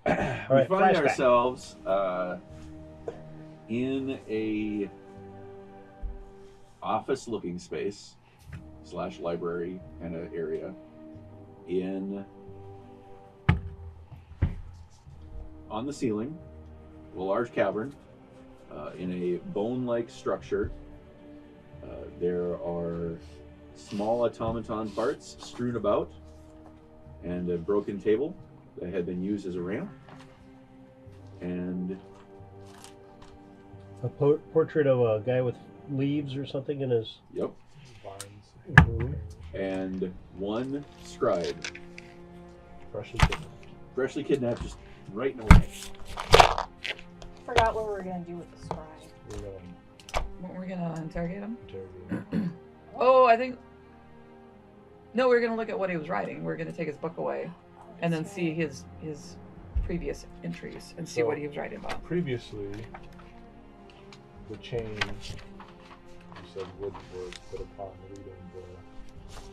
All We right, find flashback. ourselves in a office-looking space / library kind of area on the ceiling, a large cavern in a bone-like structure. There are small automaton parts strewn about and a broken table that had been used as a ramp. And A portrait of a guy with leaves or something in his... yep. Mhm. And one scribe, freshly kidnapped, just writing away. Forgot what we were gonna do with the scribe. We're gonna interrogate him. Interrogate. Oh, I think. No, we're gonna look at what he was writing. We're gonna take his book away, and then see his previous entries and see what he was writing about. Previously, the chain you said would work, but upon reading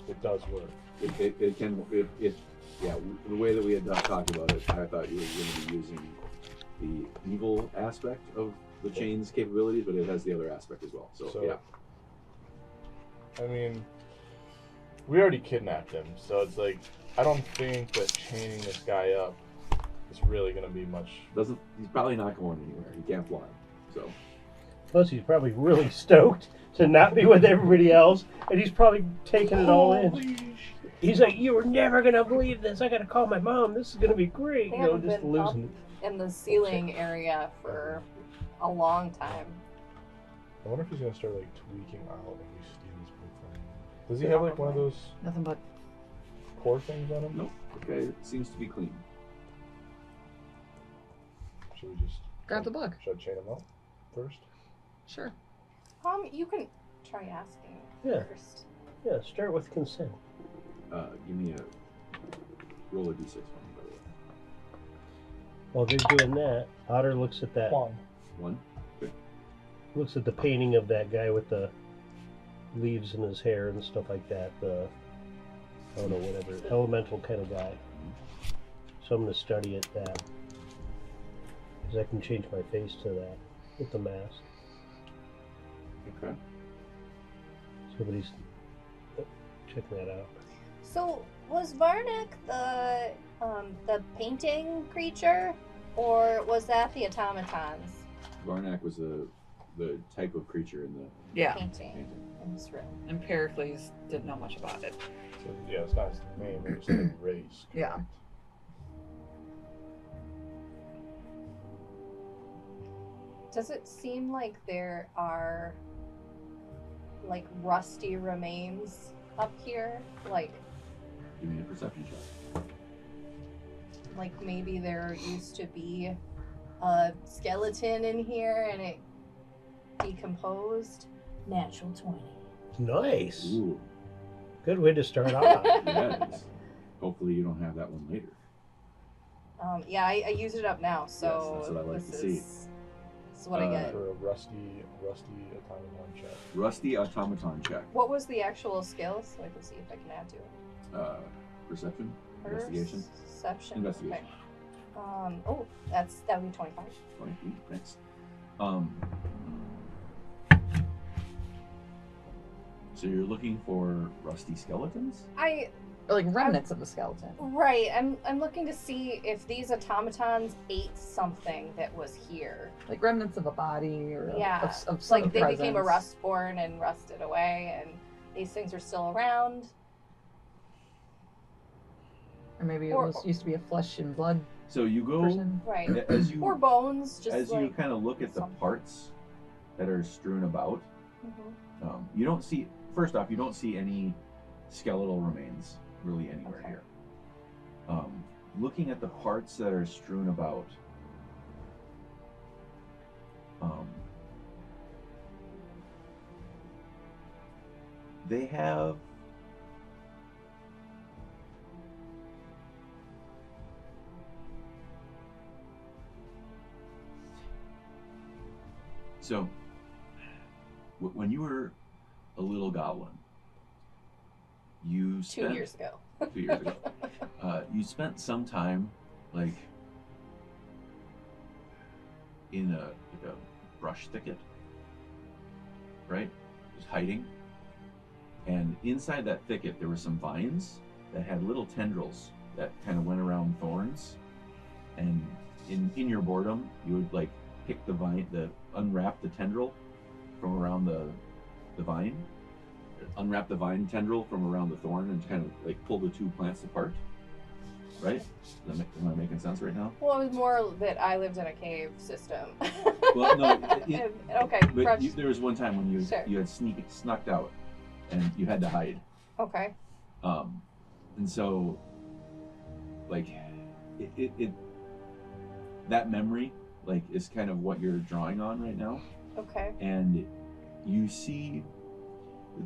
it does work. It can, yeah, the way that we had talked about it, I thought you were going to be using the evil aspect of the chain's capabilities, but it has the other aspect as well. So yeah. I mean, we already kidnapped him, so it's like, I don't think that chaining this guy up is really going to be much. He's probably not going anywhere. He can't fly. So. Plus, he's probably really stoked to not be with everybody else, and he's probably taking it all in. He's like, "You were never gonna believe this. I gotta call my mom. This is gonna be great." They You know, haven't just been losing up in the ceiling area for a long time. I wonder if he's going to start like tweaking out when we steal his book from him. Does he have like one of those Nothing but. core things on him? Nope. Okay, it seems to be clean. Should we just Grab the book. Should I chain him up first? Sure. You can try asking Yeah. first. Yeah, start with consent. Give me a roll a d6 for me, by the way. While they're doing that, Otter looks at that. One. Looks at the painting of that guy with the leaves in his hair and stuff like that. The I don't know, whatever elemental kind of guy. So I'm gonna study it that, because I can change my face to that with the mask. Okay. Somebody's checking that out. So was Varnick the painting creature, or was that the automatons Varnak was the type of creature in the Yeah. painting in this room? And Pericles didn't know much about it. So, yeah, it's not his name, it's the race. Yeah. Does it seem like there are like rusty remains up here? Give me a perception check. Like maybe there used to be a skeleton in here and it decomposed? Natural 20. Nice. Ooh. Good way to start off. Yes. Hopefully you don't have that one later. Yeah, I used it up now, so Yes, that's what I like to see. This is what I get. For a rusty automaton check. Rusty automaton check. What was the actual skill? So I can see if I can add to it. Perception? Investigation? Perception. Investigation. Okay. That would be 25. 20 feet. Thanks. So you're looking for rusty skeletons? Or like remnants of the skeleton. Right. I'm looking to see if these automatons ate something that was here. Like remnants of a body or Yeah. of some Like they became a presence. rustborn and rusted away, and these things are still around. Or maybe it used to be a flesh and blood So you go person. Right. as you Or bones, just as like you kind of look at the something. parts that are strewn about. Mhm. You don't see. First off, you don't see any skeletal remains really anywhere Okay. here. Looking at the parts that are strewn about, they have so when you were a little goblin, you 2 spent years ago. 2 years ago. You spent some time, like, in a brush thicket, right? Just hiding. And inside that thicket, there were some vines that had little tendrils that kind of went around thorns. And in your boredom, you would like pick the vine, unwrap the tendril from around the vine, unwrap the vine tendril from around the thorn, and kind of like pull the two plants apart. Right? Am I making sense right now? Well, it was more that I lived in a cave system. Well, no. Okay. But there was one time when Sure. you had snuck out, and you had to hide. Okay. And so, like, it that memory, like, is kind of what you're drawing on right now. Okay. And you see,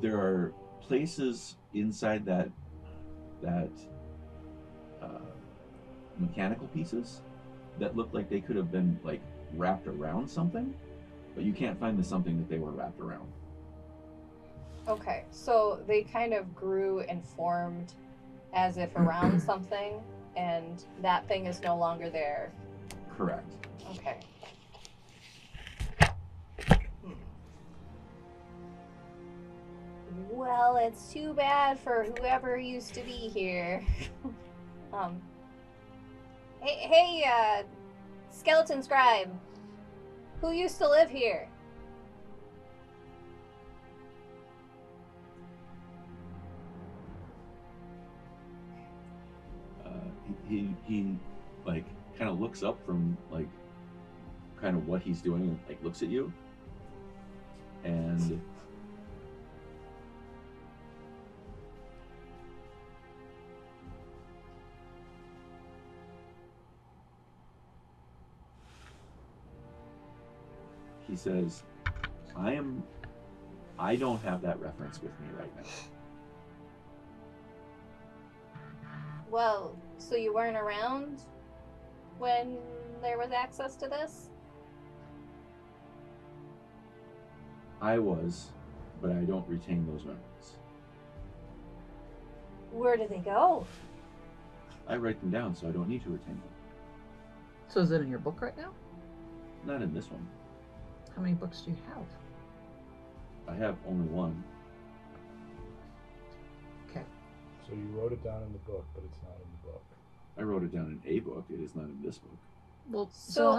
there are places inside that mechanical pieces that look like they could have been like wrapped around something, but you can't find the something that they were wrapped around. Okay. So they kind of grew and formed as if around something, and that thing is no longer there. Correct. Okay. Well, it's too bad for whoever used to be here. Hey, skeleton scribe. Who used to live here? He like kind of looks up from like kind of what he's doing and like looks at you, and he says, I don't have that reference with me right now. Well, so you weren't around when there was access to this? I was, but I don't retain those memories. Where did they go? I write them down, so I don't need to retain them. So is it in your book right now? Not in this one. How many books do you have? I have only one. Okay. So you wrote it down in the book, but it's not in the book. I wrote it down in a book. It is not in this book. Well, So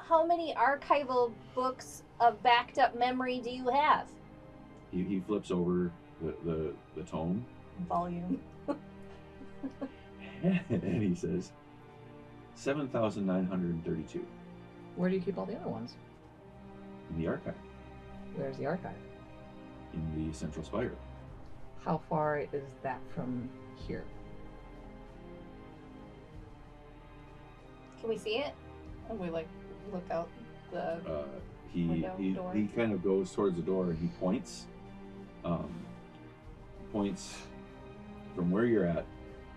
how many archival books of backed up memory do you have? He flips over the tome Volume. and he says 7,932 Where do you keep all the other ones? in the archive, Where's the archive? in the central spire. How far is that from here? Can we see it? And we like look out the He door. kind of goes towards the door and he points from where you're at,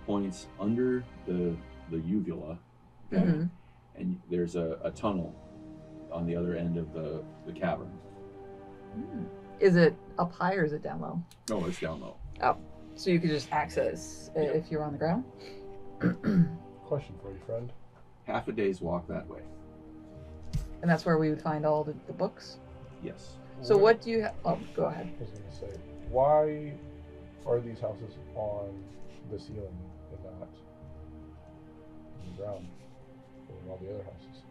points under the uvula, okay? Mhm. And there's a tunnel on the other end of the cavern. Is it up high or is it down low? No, it's down low. Oh, so you could just access it if you're on the ground? Question for you, friend. Half a day's walk that way. And that's where we would find all the books? Yes. So what do you have? Oh, go ahead. I was going to say, why are these houses on the ceiling and not on the ground or all the other houses?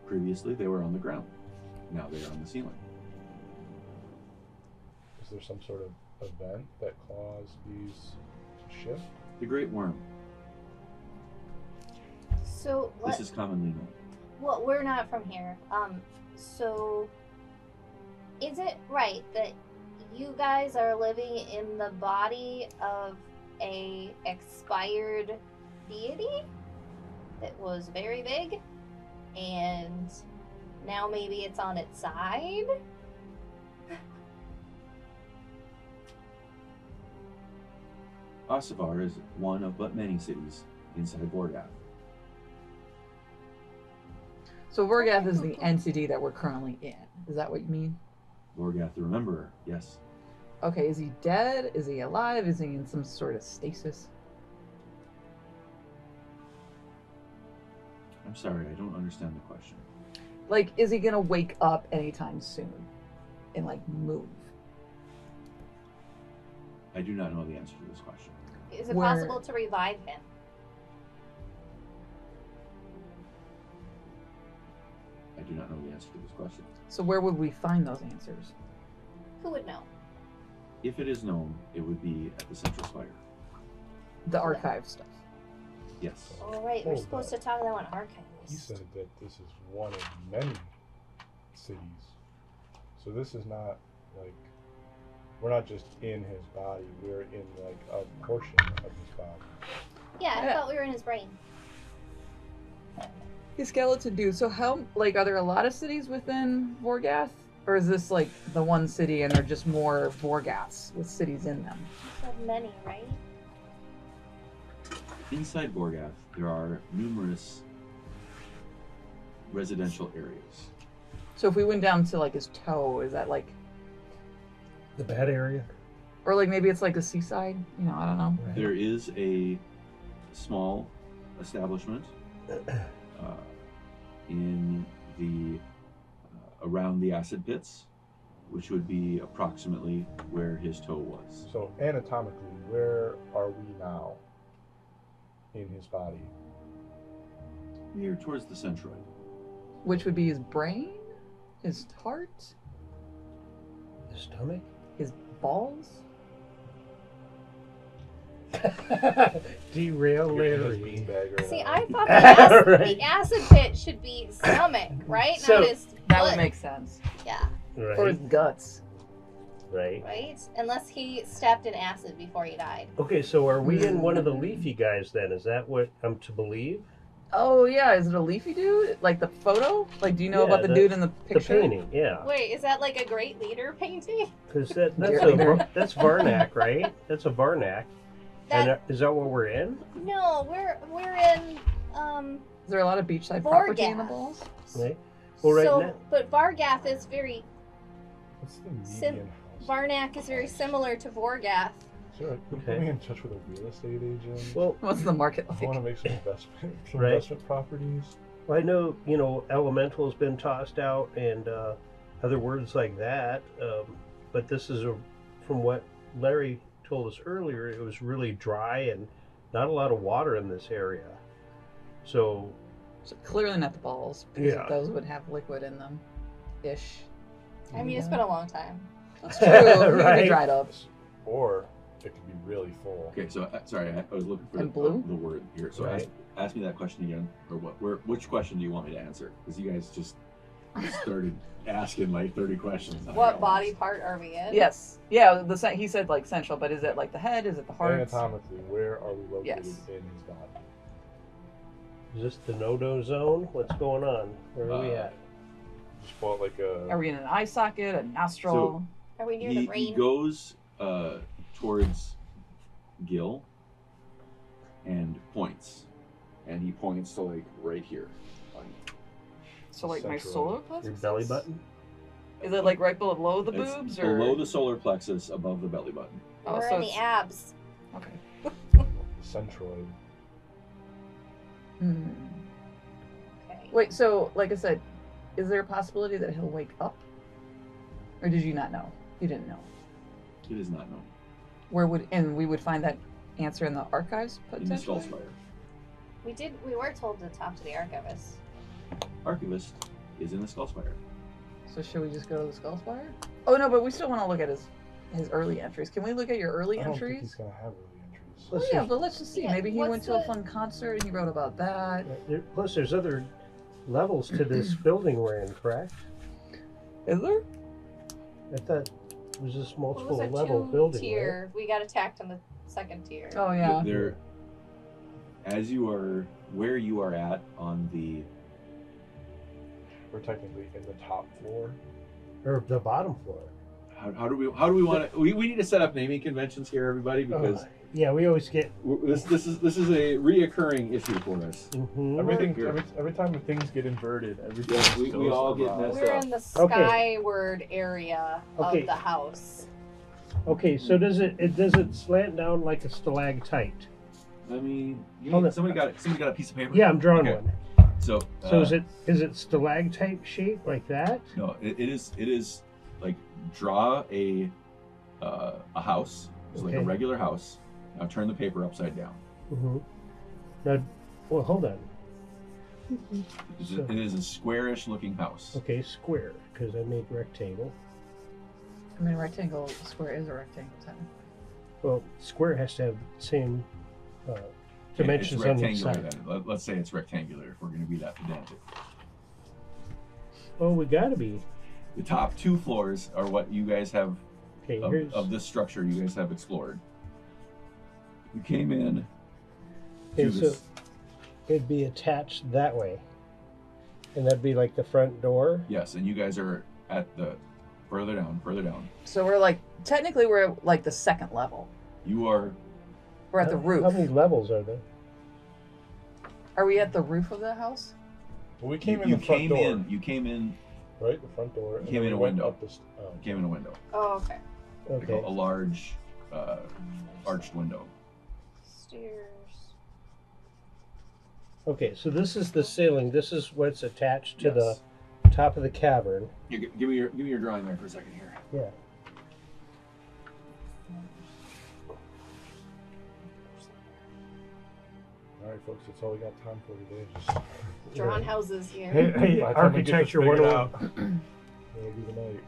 Previously, they were on the ground. Now they are on the ceiling. Is there some sort of event that caused these to shift? The Great Worm. So This is commonly known. well, we're not from here. So is it right that you guys are living in the body of a expired deity that was very big, and now maybe it's on its side? Ossivar is one of but many cities inside Vorgath. So Vorgath is the entity that we're currently in. Is that what you mean? Vorgath the Rememberer, yes. Okay, is he dead? Is he alive? Is he in some sort of stasis? I'm sorry, I don't understand the question. Like, is he gonna wake up anytime soon and like move? I do not know the answer to this question. Is it Where- possible to revive him? I do not know the answer to this question. So where would we find those answers? Who would know? If it is known, it would be at the Central Spire. The archive stuff. Yes. All right, we're Hold supposed up. to talk to them on archive He list. said that this is one of many cities. So this is not like we're not just in his body, we're in like a portion of his body. Yeah, I Yeah. thought we were in his brain. Hey, skeleton dude. So how, like, are there a lot of cities within Vorgath? Or is this like the one city and they're just more Vorgaths with cities in them? You said many, right? Inside Vorgath, there are numerous residential areas. So if we went down to like his toe, is that like, The bad area. or like maybe it's like a seaside? You know, I don't know. Right. There is a small establishment in the around the acid pits, which would be approximately where his toe was. So anatomically, where are we now in his body? Near towards the centroid. Which would be his brain, his heart, The stomach. his balls. Derail You're in his Larry. beanbag right See, now. I thought the Right. acid pit should be stomach, right? So- Not his That would foot. make sense. Yeah, Or his Right. guts. Right. right? Unless he stepped in acid before he died. Okay, so are we in one of the leafy guys then? Is that what I'm to believe? Oh yeah, is it a leafy dude? Like the photo? Like, do you know Yeah, about the dude in the The picture? painting, yeah. Wait, is that like a great leader painting? Because Dear that's Varnak, right? That's a Varnak. That And is that what we're in? no, we're in Is there a lot of beachside property in the Vorgath. balls? Right. Well, right so, now. but Vargath is very What's the Sim- median house? Varnak is very similar to Vorgath. Sure, put Okay. me in touch with a real estate agent. Well, What's the market I want to like? make some investment, Right. investment properties. I know, Elemental's been tossed out and other words like that. But this is, from what Larry told us earlier, it was really dry and not a lot of water in this area. So, So clearly not the balls, because Yeah. those would have liquid in them, ish. I mean, it's been a long time. That's true. It could Right. be dried up. Or it could be really full. Okay, so sorry, I was looking for And blue? the word here. So Right. ask me that question again, or which question do you want me to answer? Because you guys just started asking like 30 questions. What body part are we in? Yes. Yeah. He said like central, but is it like the head? Is it the heart? Anatomically, where are we located Yes. in his body? is this the no-do zone? What's going on? Where are we at? Just bought like a. Are we in an eye socket, a nostril? Are we near He the brain? goes towards Guil and points, and he points to like right here. So like my Central. solar plexus? Your belly button? Is it like right below the It's boobs or below the solar plexus, above the belly button. Oh, We're so in the it's- abs. Okay. Centroid. Hmm. Okay. Wait. So like I said, is there a possibility that he'll wake up, or did you not know? You didn't know. It is not known. Where would we would find that answer in the archives In the Skull potentially? Spire. We were told to talk to the archivist. Archivist is in the Skull Spire. So should we just go to the Skull Spire? Oh no, but we still want to look at his early entries. Can we look at your early I don't think he's entries? gonna have early entries. Oh yeah, but let's just see. Yeah, Maybe he what's went to a the- fun concert and he wrote about that. Plus, there's other levels to this building we're in, correct? Is there? I thought it was this What was multiple our level building, tier? We got attacked on the second tier. Oh yeah. There, as you are where you are at on the We're technically in the top floor. right? Or the bottom floor. how do we want to we need to set up naming conventions here, everybody, because Yeah, we always get. this is a reoccurring issue for us. Mhm. Everything Here. every time things get inverted, everything. Yeah, we goes all get awry. messed We're up. in the Okay. skyward area Okay. of the house. Okay, so does it slant down like a stalactite? I mean, Oh, no. somebody got a piece of paper. Yeah, I'm drawing Okay. one. So So is it stalactite shape like that? no, it is like draw a house. It's like a Okay. regular house. Now turn the paper upside down. Mm-hmm. Now, well, hold on. It is a squarish looking house. Okay, square, because I made rectangle. I mean, rectangle, square is a rectangle, technically. Well, square has to have the same Okay, dimensions it's on the rectangular side. then. Let's say it's rectangular if we're going to be that pedantic. Oh, we gotta be. The top 2 floors are what you guys have Okay, here's. of this structure you guys have explored. You came in Okay, to so this. it'd be attached that way, and that'd be like the front door. Yes, and you guys are at the further down. So we're like, technically we're at like the second level. You are We're at the roof. How many levels are there? Are we at the roof of the house? Well, we came in you the front came door, in. You came in. right? The front door. and Came then in we a went window. Up Came in a window. Oh, okay. Like Okay. a large arched window. Stairs. Okay, so this is the ceiling. This is what's attached to Yes. the top of the cavern. Give me your drawing there for a second here. Yeah. All right, folks, that's all we got time for today. Just Drawn houses here. Hey, By the time we get this architecture figured 101. that'll be the night.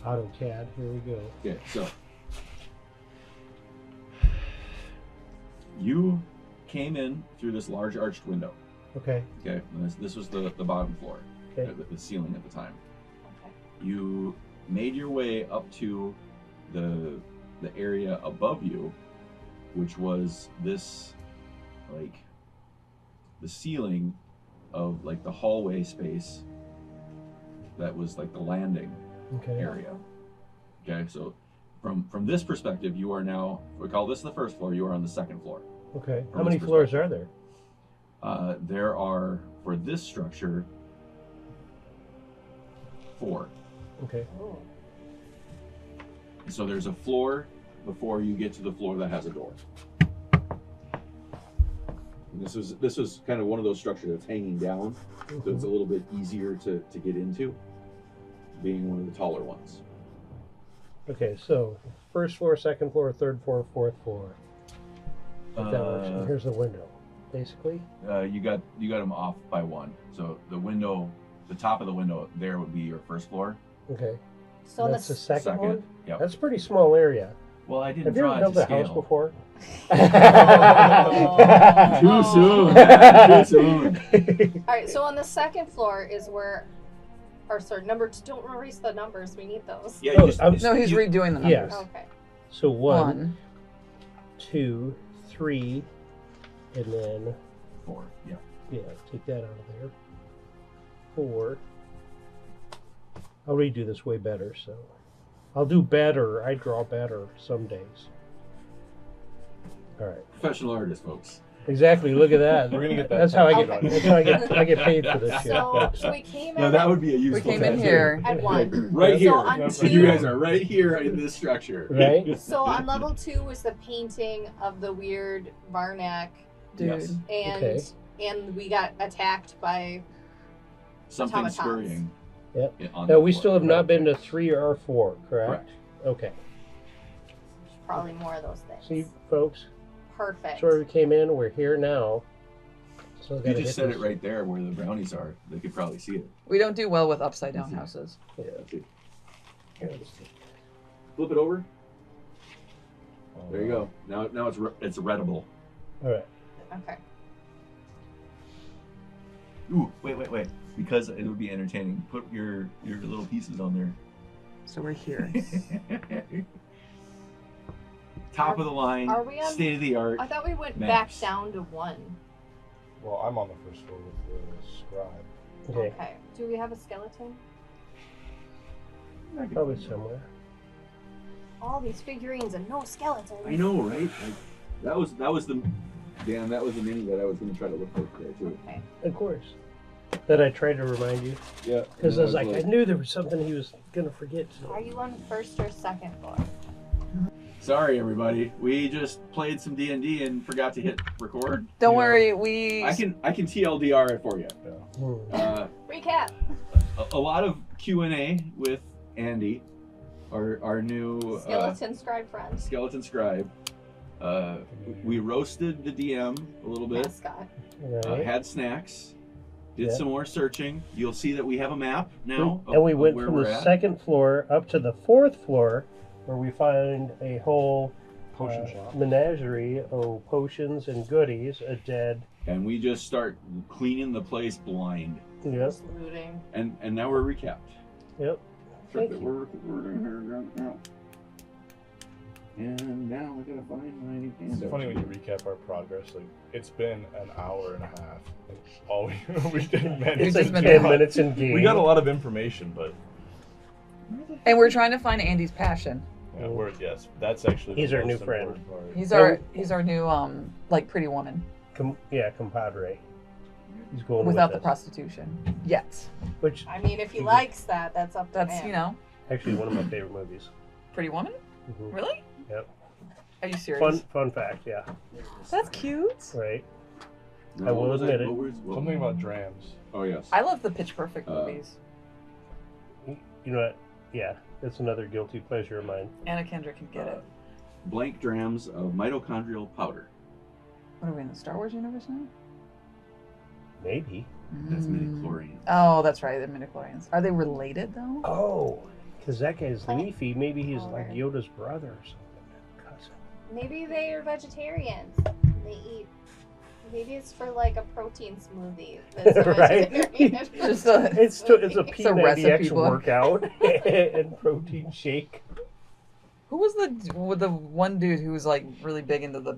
AutoCAD. Here we go. Okay, so you came in through this large arched window. Okay. Okay, and this was the bottom floor, Okay. the ceiling at the time. Okay. You made your way up to the area above you, which was this, like, the ceiling of like the hallway space that was like the landing Okay. area. Okay, so from this perspective, you are now, we call this the first floor, you are on the second floor. Okay. From How many this floors are there? There are, for this structure, 4. Okay. Oh. So there's a floor before you get to the floor that has a door. And this was kind of one of those structures that's hanging down, so it's a little bit easier to get into, being one of the taller ones. Okay, so first floor, second floor, third floor, fourth floor. If that works. And here's the window, basically. You got them off by 1. So the window, the top of the window there would be your first floor. Okay. So in That's the the second one? Yep. That's a pretty small area. Well, I didn't Have you draw ever it built to a house scale. before? Too soon. man, Too soon. all right. So on the second floor is where, or sorry, number 2. Don't erase the numbers. We need those. Yeah, Oh, you just, I'm- No, he's redoing the numbers. Yes. Okay. So 1, One. 2, 3, and then 4. Yeah. yeah, take that out of there. 4. I'll redo this way better, so I'll do better. I draw better some days. All right. Professional artist, folks. Exactly. Look at that. We're gonna get that That's how I tattooed get. on you. That's how I get paid for this shit. So we came in. Now that would be a We useful came in tattoo. here. at 1. Right So here. on So 2, you guys are right here in this structure. Right? So on level 2 was the painting of the weird Varnak, Dude. Yes. and Okay. and we got attacked by. Something Automatons. scurrying. Yep. On Now the we floor. still have not been to 3 or 4, correct? Correct. Okay. Probably more of those things. See, folks, Perfect. that's where we came in. We're here now. So You just said it right there where the brownies are. They could probably see it. We don't do well with upside down houses. Yeah. Okay. Here, let's see. Flip it over. Oh, There you go. Now it's readable. All right. Okay. Ooh, wait. Because it would be entertaining. Put your little pieces on So we're here. there. Top of the line, Are we on- state of the art. I thought we went Maps. back down to 1. Well, I'm on the first floor with the scribe. Okay. Okay. Do we have a skeleton? Probably somewhere. All these figurines and no skeletons. I know, right? Like, that was the mini that I was going to try to look for today too. Okay. Of course. That I tried to remind you. Yeah. Because I was like, I knew there was something he was going to forget. Are you on first or second floor? Sorry, everybody. We just played some D&D and forgot to hit record. Don't Yeah. worry, we. I can TLDR it for you. Yeah. Recap. A lot of Q&A with Andy, our new Skeleton scribe friend. skeleton scribe. We roasted the DM a little bit. Mascot. Right. Had snacks. Did Yeah. some more searching. You'll see that we have a map now. And we went where from we're the at. second floor up to the fourth floor, where we find a whole Potion shop. menagerie of potions and goodies, a dead. And we just start cleaning the place blind. Yep. Just looting. And now we're recapped. Yep. Thank you. We're recording here now. And now I gotta find my. It's funny when you recap our progress. Like it's been an hour and a half. And all we didn't manage. It's just like been 10 talking. minutes in game. We got a lot of information, but And we're trying to find Andy's passion. yeah, yes, that's actually. He's the our new most friend. important part. He's our new like pretty woman compadre. He's going without the with us. prostitution. Yes. Which I mean, if he Mhm. likes that, that's up to That's him. actually one of my favorite movies. Pretty woman? Mhm. Really? Yep. Are you serious? Fun fact, yeah. That's cute. Right. No, I will what was admit that? it. Something about drams. Oh yes. I love the Pitch Perfect Uh, movies. You know what? Yeah, that's another guilty pleasure of mine. Anna Kendrick can get it. Blank drams of mitochondrial powder. What are we in the Star Wars universe now? Maybe. That's Mm. midichlorians. Oh, that's right. They're midichlorians. Are they related though? Oh, because that guy's leafy. Maybe he's Oh, like right. Yoda's brother or something. Cousin. Maybe they are vegetarians. They eat. Maybe it's for like a protein smoothie. That's a Right. vegetarian Just a- It's a smoothie. recipe P90X book. workout and protein shake. Who was the one dude who was like really big into the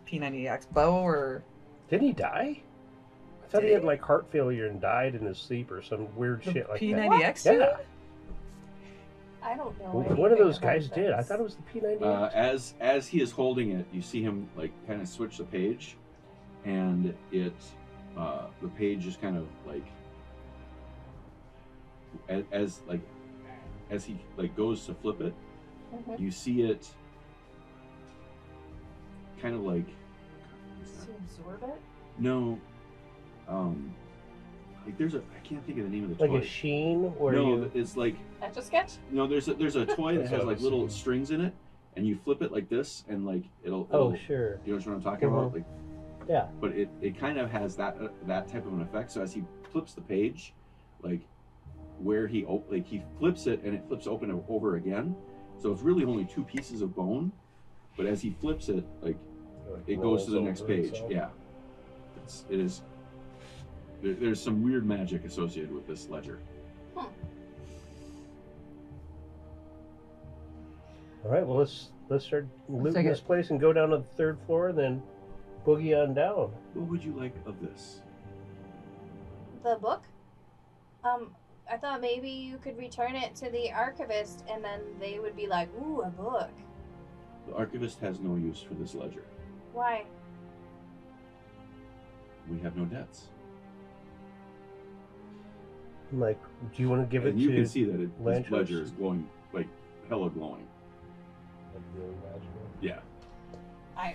P90X? Bo or Didn't he die? I thought he Did had he? like heart failure and died in his sleep or some weird the shit like P90X? that. dude? Yeah. I don't know. One of anything those about guys did. I this. thought it was the P90X. As he is holding it, you see him like kind of switch the page, and the page is kind of like as he like goes to flip it, Mhm. you see it kind of like To absorb it. no, like there's a I can't think of the name of the Like toy. a sheen or no, you it's like Etch a sketch. no. There's a toy that That's has what I like was little thinking. strings in it, and you flip it like this, and like it'll Oh sure. you know what I'm talking about? Like, Yeah. but it kind of has that type of an effect. So as he flips the page, like where he flips it and it flips open over again. So it's really only two pieces of bone, but as he flips it, like it goes to the next page. Yeah, it is. There's some weird magic associated with this ledger. All right. Well, let's start looting take this it. place and go down to the third floor, and then boogie on down. What would you like of this? The book. I thought maybe you could return it to the archivist, and then they would be like, "Ooh, a book." The archivist has no use for this ledger. Why? We have no debts. I'm like, do you want to give it And you to? can see that this Lanterns? ledger is glowing, like hella glowing. Like really magical. Yeah. I'll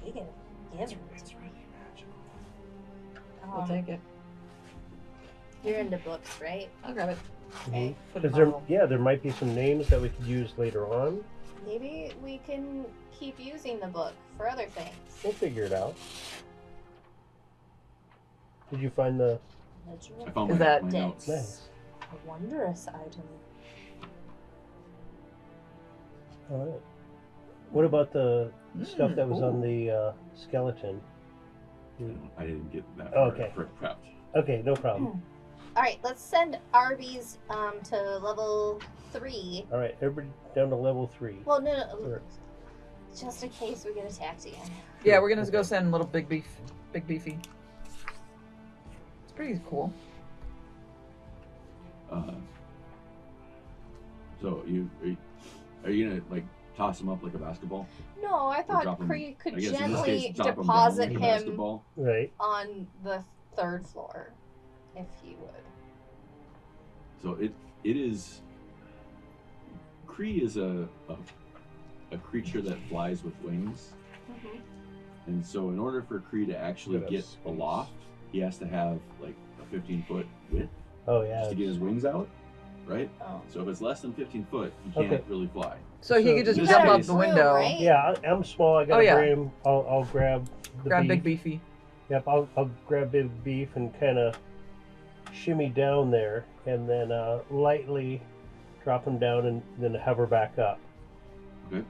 take it. Give it. It's really magical. I'll take it. You're into books, right? I'll grab it. Okay. Put it Is in there? my roll. Yeah, there might be some names that we could use later on. Maybe we can keep using the book for other things. We'll figure it out. Did you find the? I found Is my, that my dead? notes. Nice. A wondrous item. All right. What about the stuff that was ooh. on the skeleton? I didn't get that Okay. prepped. Okay, no problem. All right, let's send Arby's to level 3. All right, everybody down to level 3. Well, no, Sure. just in case we get attacked again. Yeah, we're gonna go send little Big Beefy. It's pretty cool. So are you gonna like toss him up like a basketball? No, I thought drop him- Kree could I guess in this gently case, drop him down deposit like a him basketball. Right. on the 3rd floor, if he would. So it is. Kree is a a creature that flies with wings. Mm-hmm. And so in order for Kree to actually get aloft, he has to have like a 15-foot width Oh yeah. just to get his wings out, right? Oh. So if it's less than 15 foot, he can't Okay. really fly. So he So could just this jump out case- the window. Right? Yeah, I'm small. I got Oh, a yeah. frame. I'll grab the Grab beef. Big Beefy. Yep, I'll grab Big Beef and kind of shimmy down there, and then lightly drop him down, and then hover back up. Okay.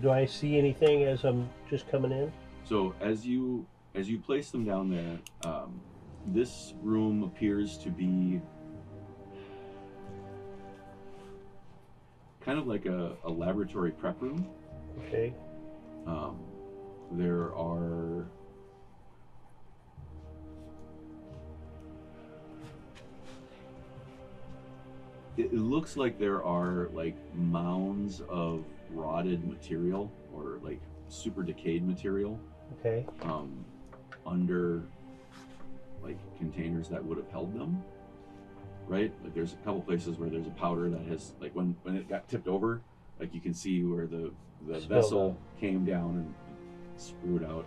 Do I see anything as I'm just coming in? So as you place them down there, this room appears to be kind of like a laboratory prep room. Okay. There are it looks like there are like mounds of rotted material or like super decayed material Okay. under like containers that would have held them, right? Like there's a couple places where there's a powder that has like when it got tipped over, like you can see where the Spilled vessel out. came down and screwed out.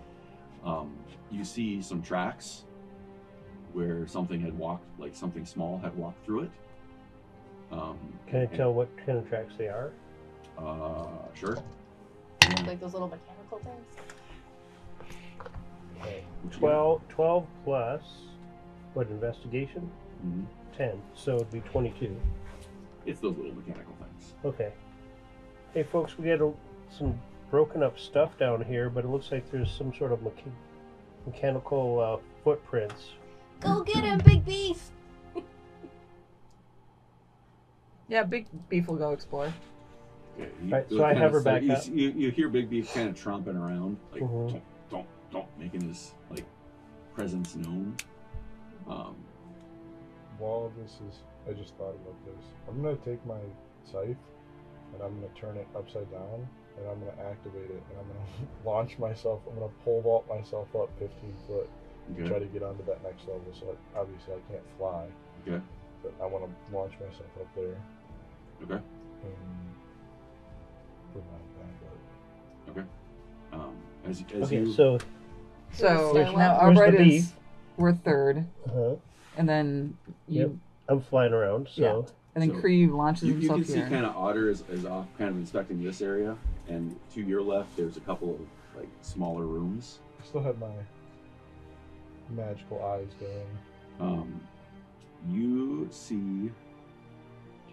You see some tracks where something had walked, like something small had walked through it. Can I tell what kind of tracks they are? Sure. Like those little mechanical things. Okay. What you got? 12 plus, what, investigation? Mhm. 10, so it'd be 22. It's those little mechanical things. Okay. Hey folks, we got some broken up stuff down here, but it looks like there's some sort of mechanical footprints. Go get him, Big Beef! Yeah, Big Beef will go explore. Okay, Right, so I hover back up. You hear Big Beef kind of tromping around, like Mhm. don't, making his like presence known. While this is, I just thought about this. I'm gonna take my scythe and I'm gonna turn it upside down and I'm gonna activate it and I'm gonna launch myself. I'm gonna pole vault myself up 15 foot and try to get onto that next level. So obviously I can't fly, Okay. but I want to launch myself up there Okay. and provide backup. Okay. As Okay, you so So Where's now where's the Albright is beef? we're third, and then you Yep. I'm flying around, so and then So, Kree launches you himself can see here. kind of Otter is off, kind of inspecting this area, and to your left there's a couple of like smaller rooms. I still have my magical eyes going. You see do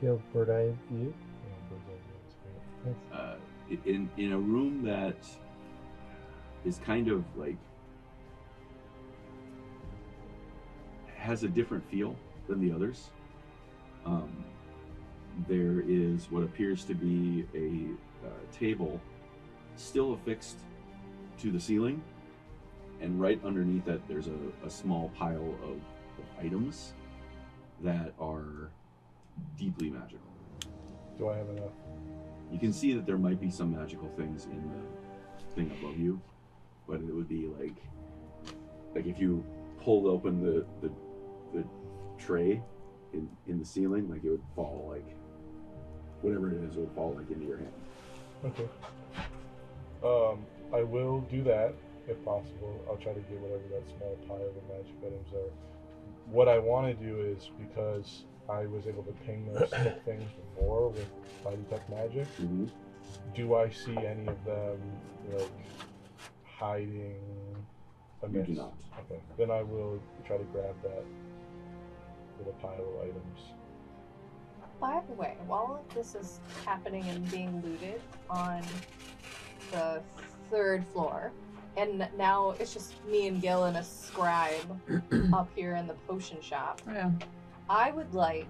you have bird eye view? Yeah, bird's eye view, that's great. in a room that is kind of like has a different feel than the others. There is what appears to be a table still affixed to the ceiling, and right underneath that there's a small pile of items that are deeply magical. Do I have enough? You can see that there might be some magical things in the thing above you, but it would be like if you pulled open the tray in the ceiling, like it would fall, like whatever it is, it would fall like into your hand. Okay. I will do that if possible. I'll try to get whatever that small pile of magic items are. What I want to do is, because I was able to ping those stick things before with Fly Detect Magic, Mm-hmm. do I see any of them like hiding You amiss? do not. Okay. Then I will try to grab that little pile of items. By the way, while this is happening and being looted on the 3rd floor, and now it's just me and Guil and a scribe up here in the potion shop, Oh, yeah. I would like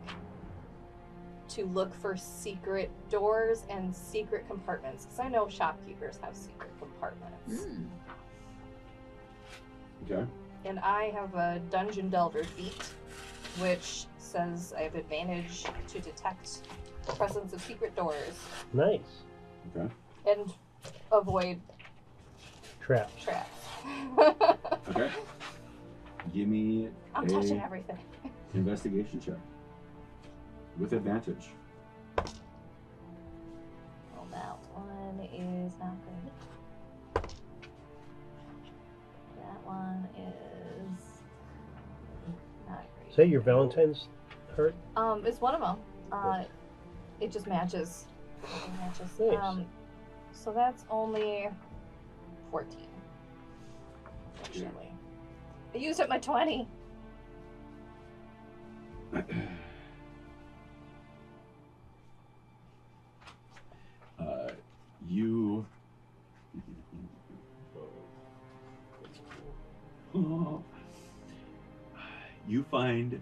to look for secret doors and secret compartments, because I know shopkeepers have secret compartments. Okay. And I have a Dungeon Delver feat, which says I have advantage to detect the presence of secret doors Nice. Okay. and avoid Traps. traps. Okay. Give me I'm touching everything. investigation check with advantage. Oh, that one is not good. That one is not great. Is that your Valentine's heart? It's one of them. It just matches. It matches. Nice. So that's only 14. Fortunately. I used up my 20. You find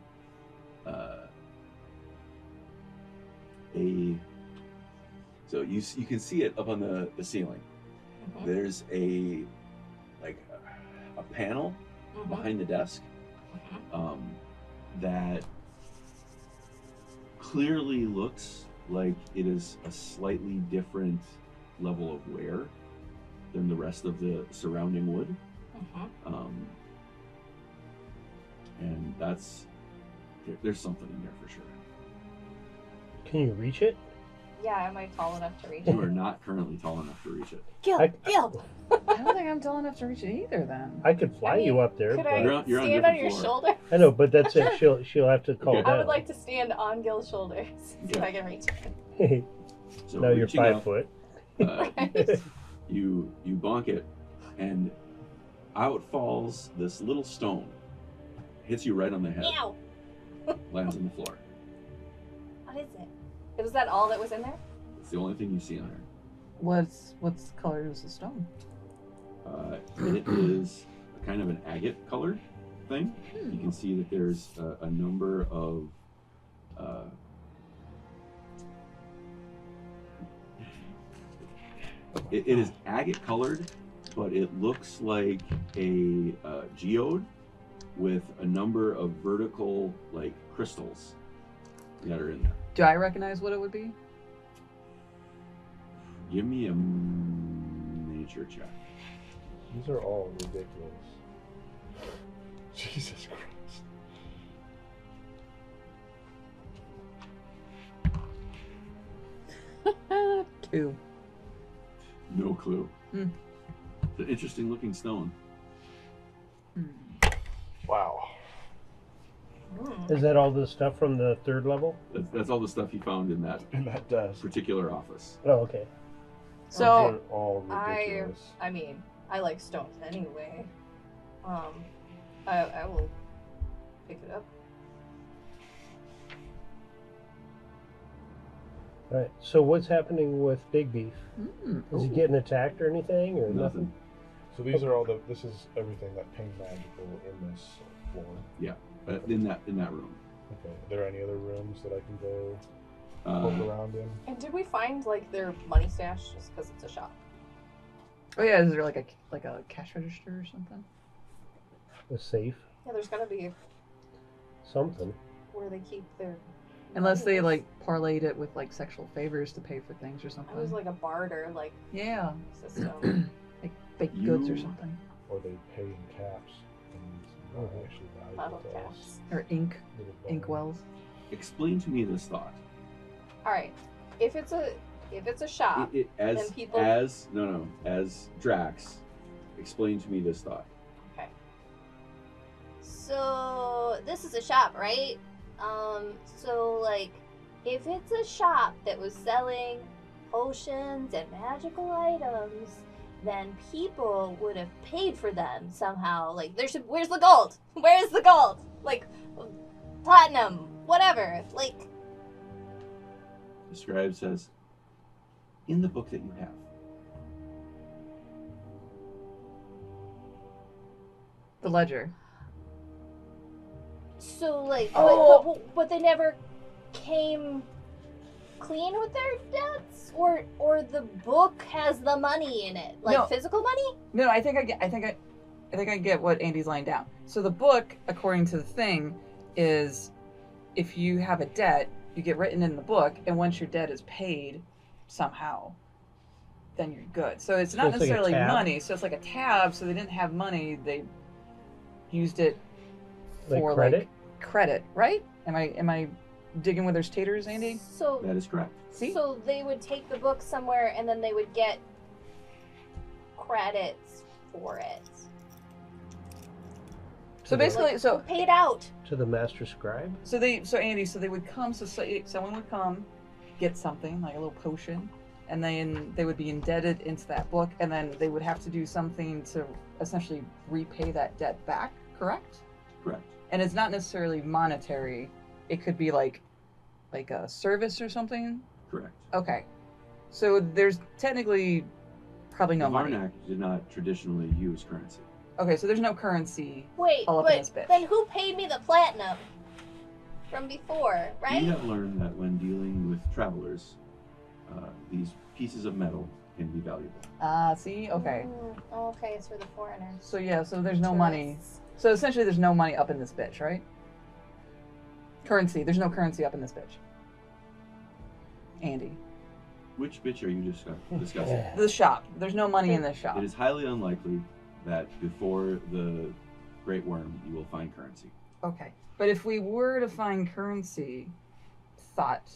so you can see it up on the ceiling. Mm-hmm. There's a panel Mm-hmm. behind the desk that clearly looks like it is a slightly different level of wear than the rest of the surrounding wood. Mm-hmm. And there's something in there for sure. Can you reach it? Yeah, am I tall enough to reach You it? are not currently tall enough to reach it. Gil! I don't think I'm tall enough to reach it either then. I could fly you up there. Could But... I You're on stand on different your floor. shoulder? I know, but that's it. She'll have to call Okay. down. I would like to stand on Gil's shoulders, see if I can reach it. So Now you're reaching 5 up, foot. you bonk it, and out falls this little stone. Hits you right on the head. Ow! Lands on the floor. What is it? Was that all that was in there? It's the only thing you see on there. What's color is the stone? It is a kind of an agate colored thing. You can see that there's a number of it is agate colored, but it looks like a geode with a number of vertical crystals that are in there. Do I recognize what it would be? Give me a nature check. These are all ridiculous. Jesus Christ. 2. No clue. Hmm. It's an interesting looking stone. Wow. Is that all the stuff from the 3rd level? That's all the stuff you found in that In that desk. particular office. Oh, okay. These So are all ridiculous. I mean, I like stones anyway. I will pick it up. All right. So what's happening with Big Beef? Is he Ooh. getting attacked or anything, or Nothing. So these are all this is everything that ping magical in this floor. In that room. Okay. Are there any other rooms that I can go Uh, poke around in? And did we find their money stash just because it's a shop? Oh yeah, is there like a cash register or something? A safe? Yeah, there's gotta be Something. where they keep their. Unless they money. parlayed it with sexual favors to pay for things or something. I was like a barter yeah, system. like baked goods or You- something, Or they pay in caps and not actually valuable Bottle to us. caps. or ink Little bones. wells. explain to me this thought. All right, if it's a shop, As then people- as Drax, explain to me this thought. okay. So this is a shop, right? So if it's a shop that was selling potions and magical items, then people would have paid for them somehow. Where's the gold? Where's the gold? Platinum, whatever. The scribe says, in the book that you have. The ledger. So Oh. but they never came clean with their debts, or the book has the money in it, No. physical money. No, I think I get what Andy's laying down. So the book, according to the thing, is if you have a debt, you get written in the book, and once your debt is paid somehow, then you're good. So it's not it's like a necessarily tab? money. So it's like a tab. So they didn't have money. They used it Like for credit? credit, right? Am I digging where there's taters, Andy? So That is correct. See? so they would take the book somewhere, and then they would get credits for it. So basically, Like, so who paid out. To the master scribe? So Andy, so they would come, someone would come, get something, like a little potion, and then they would be indebted into that book, and then they would have to do something to essentially repay that debt back, correct? Correct. And it's not necessarily monetary. It could be like a service or something? Correct. Okay. So there's technically probably no money. Varnak did not traditionally use currency. Okay, so there's no currency. Wait, all up in but this bitch. then who paid me the platinum from before, right? You have learned that when dealing with travelers, these pieces of metal can be valuable. See? Okay. Okay, it's for the foreigners. So yeah, so there's no money. So essentially there's no money up in this bitch, right? Currency. There's no currency up in this bitch. Andy. Which bitch are you discussing? The shop. There's no money in this shop. It is highly unlikely that before the Great Worm you will find currency. Okay. But if we were to find currency, thought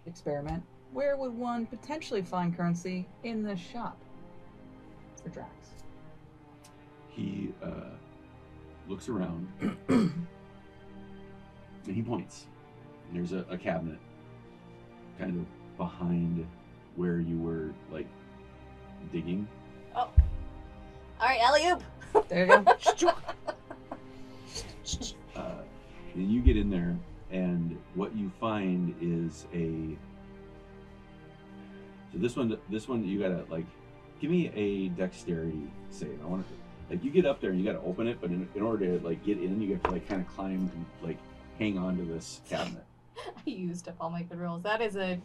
experiment, where would one potentially find currency in this shop for Drax? He looks around and he points. There's a cabinet kind of behind where you were like digging. Oh. Alright, alley-oop. There you go. And you get in there, and what you find is so this one you gotta like give me a dexterity save. I want to like you get up there and you gotta open it, but in order to like get in, you have to like kind of climb and like hang on to this cabinet. I used up all my good rolls. That is a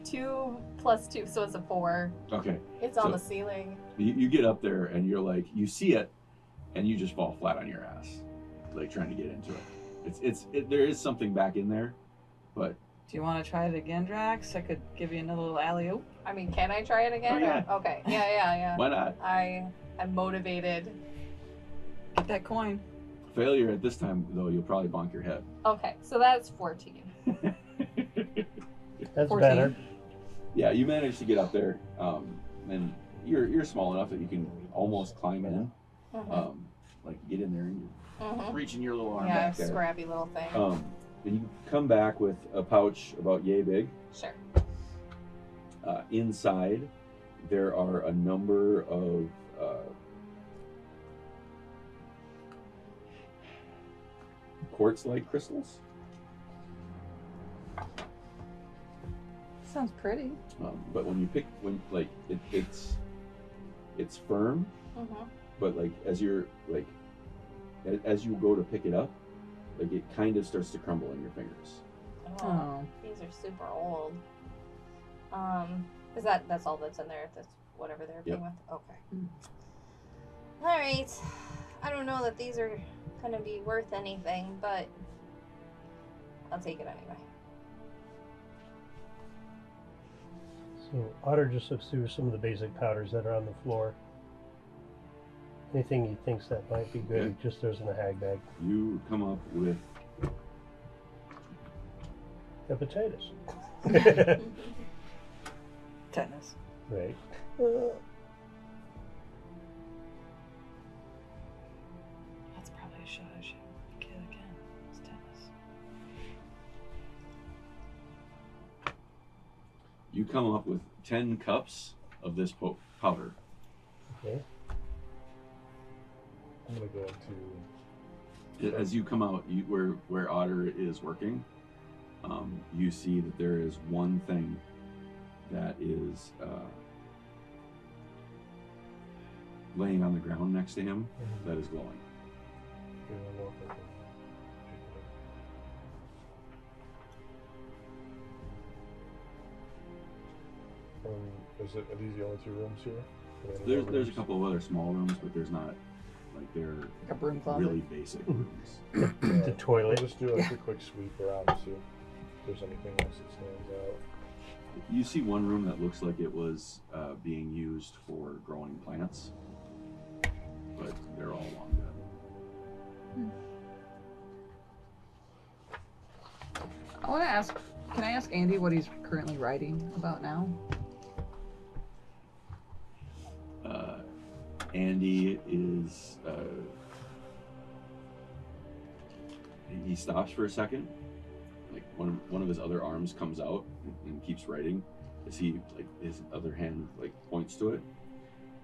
2 plus 2, so it's a 4. Okay. It's on the ceiling. You get up there and you're like you see it, and you just fall flat on your ass, like trying to get into it. There is something back in there, but. Do you want to try it again, Drax? I could give you another little alley-oop. I mean, can I try it again? Oh, yeah. Okay. Yeah. Why not? I'm motivated. Get that coin. Failure at this time, though, you'll probably bonk your head. Okay, so that's 14. That's 14. better. Yeah, you managed to get up there, and you're small enough that you can almost climb in. Mm-hmm. Like get in there and you're reaching your little arm Yeah, back there. scrappy little thing. And you come back with a pouch about yay big. Sure. Inside, there are a number of quartz-like crystals. Sounds pretty. But when you pick, it's firm. Mm-hmm. But like as you go to pick it up, like it kind of starts to crumble in your fingers. Oh. These are super old. Is that's all that's in there? That's whatever they're playing with? Okay. Alright. I don't know that these are gonna be worth anything, but I'll take it anyway. So Otter just looks through some of the basic powders that are on the floor. Anything he thinks that might be good, he just throws in a hag bag. You come up with Hepatitis. Tetanus. Right. That's probably a shot I should get again. It's tetanus. You come up with 10 cups of this powder. Okay. I'm gonna go into. As you come out, where Otter is working, you see that there is one thing that is laying on the ground next to him that is glowing. Okay, I'll walk over and pick it up. Are these the only 2 rooms here? Are there any more There's a rooms? couple of other small rooms, but there's not like they're Like a broom closet. really basic rooms. The toilet. I'll just do like a quick sweep around and see if there's anything else that stands out. You see one room that looks like it was being used for growing plants, but they're all long dead. I want to ask, can I ask Andy what he's currently writing about now? Andy is. He stops for a second. Like one of his other arms comes out and keeps writing as he like his other hand like points to it,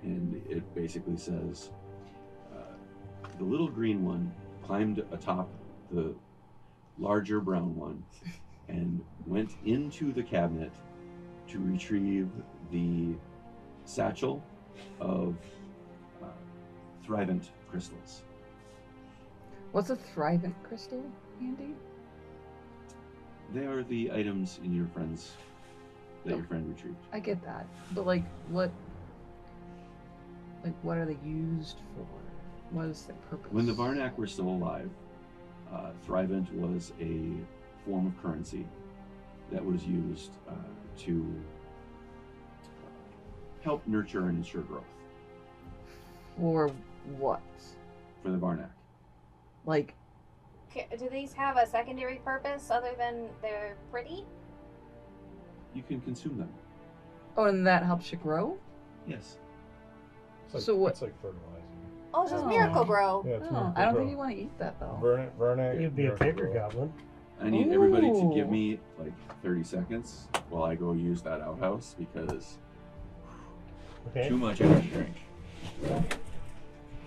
and it basically says, "The little green one climbed atop the larger brown one and went into the cabinet to retrieve the satchel of thrivent crystals." What's a thrivent crystal, Andy? They are the items in your friend's that your friend retrieved. I get that, but like what are they used for? What is their purpose? When the Varnak were still alive, thrivent was a form of currency that was used to help nurture and ensure growth. For what? For the Varnak. Like, Do these have a secondary purpose other than they're pretty? You can consume them. oh, and that helps you grow? Yes. It's like, So what- It's like fertilizer. Oh, it's just Oh. Miracle Grow. Yeah, it's Oh, I don't think you want to eat that though. Vernac. You'd be a paper goblin. I need everybody to Ooh. give me like 30 seconds while I go use that outhouse because Okay. too much energy drink.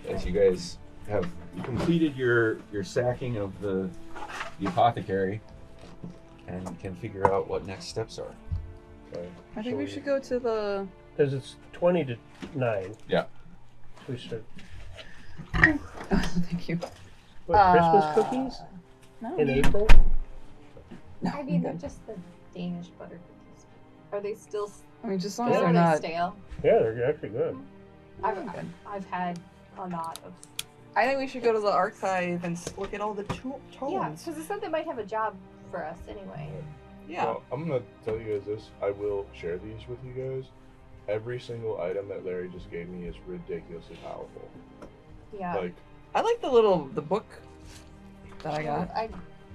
As you guys have completed your sacking of the apothecary and can figure out what next steps are. Okay. I think we should go to the. Because it's 20 to 9. Yeah. So we start. Thank you. What, Christmas cookies No. in April? No, I mean, they're good. just the Danish butter cookies. Are they still? I mean, just as long Yeah. as Are they're they not. stale? Yeah, they're actually good. Good. I've had a lot of. I think we should go to the archive and look at all the Yeah, tomes. because it said they might have a job for us anyway. Yeah. Well, I'm gonna tell you guys this. I will share these with you guys. Every single item that Larry just gave me is ridiculously powerful. Yeah. Like, I like the book that I got.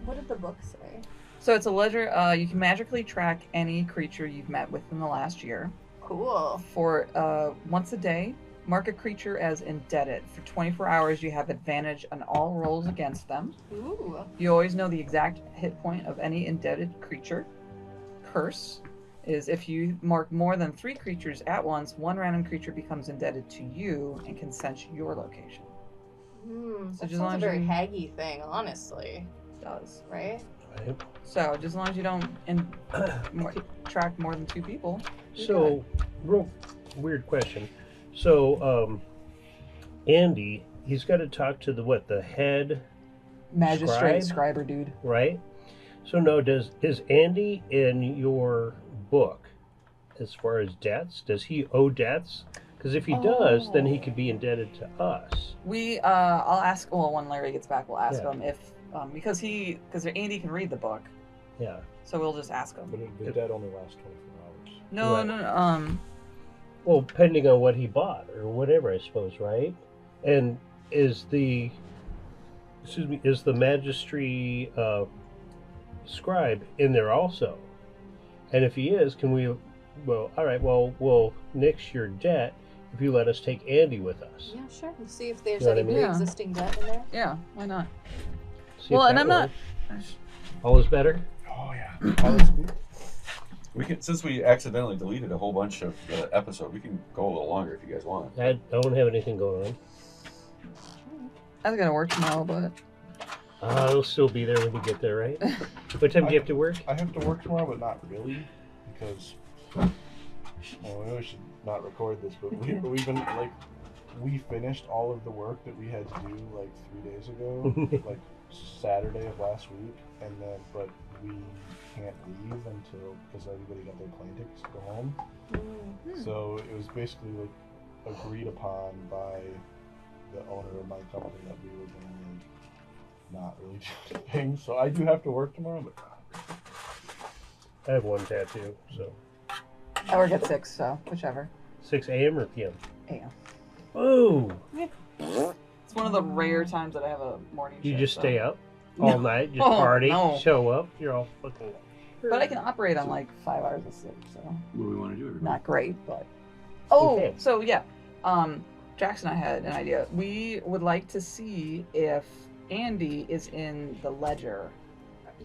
What did the book say? So it's a ledger. You can magically track any creature you've met within the last year. Cool. For once a day, mark a creature as indebted. For 24 hours, you have advantage on all rolls against them. Ooh. You always know the exact hit point of any indebted creature. Curse is if you mark more than 3 creatures at once, one random creature becomes indebted to you and can sense your location. That just sounds long a as very you- haggy thing, honestly. It does. Right? Right. So just as long as you don't track more than 2 people. you're So, real weird question. So, Andy, he's got to talk to the head, good. Magistrate, Scribe? scriber dude. right? So, no, is Andy in your book as far as debts? Does he owe debts? Because if he does, then he could be indebted to us. I'll ask. Well, when Larry gets back, we'll ask Yeah. him if because Andy can read the book, Yeah. so we'll just ask him. but the dead only lasts 24 hours. No, Right. no. Well, depending on what he bought or whatever, I suppose, right? And is the magistry scribe in there also? And if he is, can we? Well, all right. Well, we'll nix your debt if you let us take Andy with us. Yeah, sure. We'll see if there's You know what any I mean? pre-existing debt in there. Yeah, why not? See Well, if and that I'm not. works. All is better. Oh yeah. Oh, that's good. We can, since we accidentally deleted a whole bunch of the episode, we can go a little longer if you guys want. I don't have anything going on. I was gonna work tomorrow, but I'll still be there when you get there, right? What time do you have to work? I have to work tomorrow, but not really, because well, we really should not record this. But we've been like, we finished all of the work that we had to do like 3 days ago, like Saturday of last week, and then but we can't leave until because everybody got their plane tickets to go home. So it was basically like agreed upon by the owner of my company that we were going to like not really do anything. So I do have to work tomorrow, but I have one tattoo, so I work at 6, so whichever. 6 a.m. or p.m. Yeah. Oh, It's one of the rare times that I have a morning you shift, just so- stay up all night, just Oh, party, no. show up. You're all fucking. But I can operate on like 5 hours of sleep, so What do we want to do, everybody? not great, but oh, Okay. so yeah, Drax and I had an idea. We would like to see if Andy is in the ledger.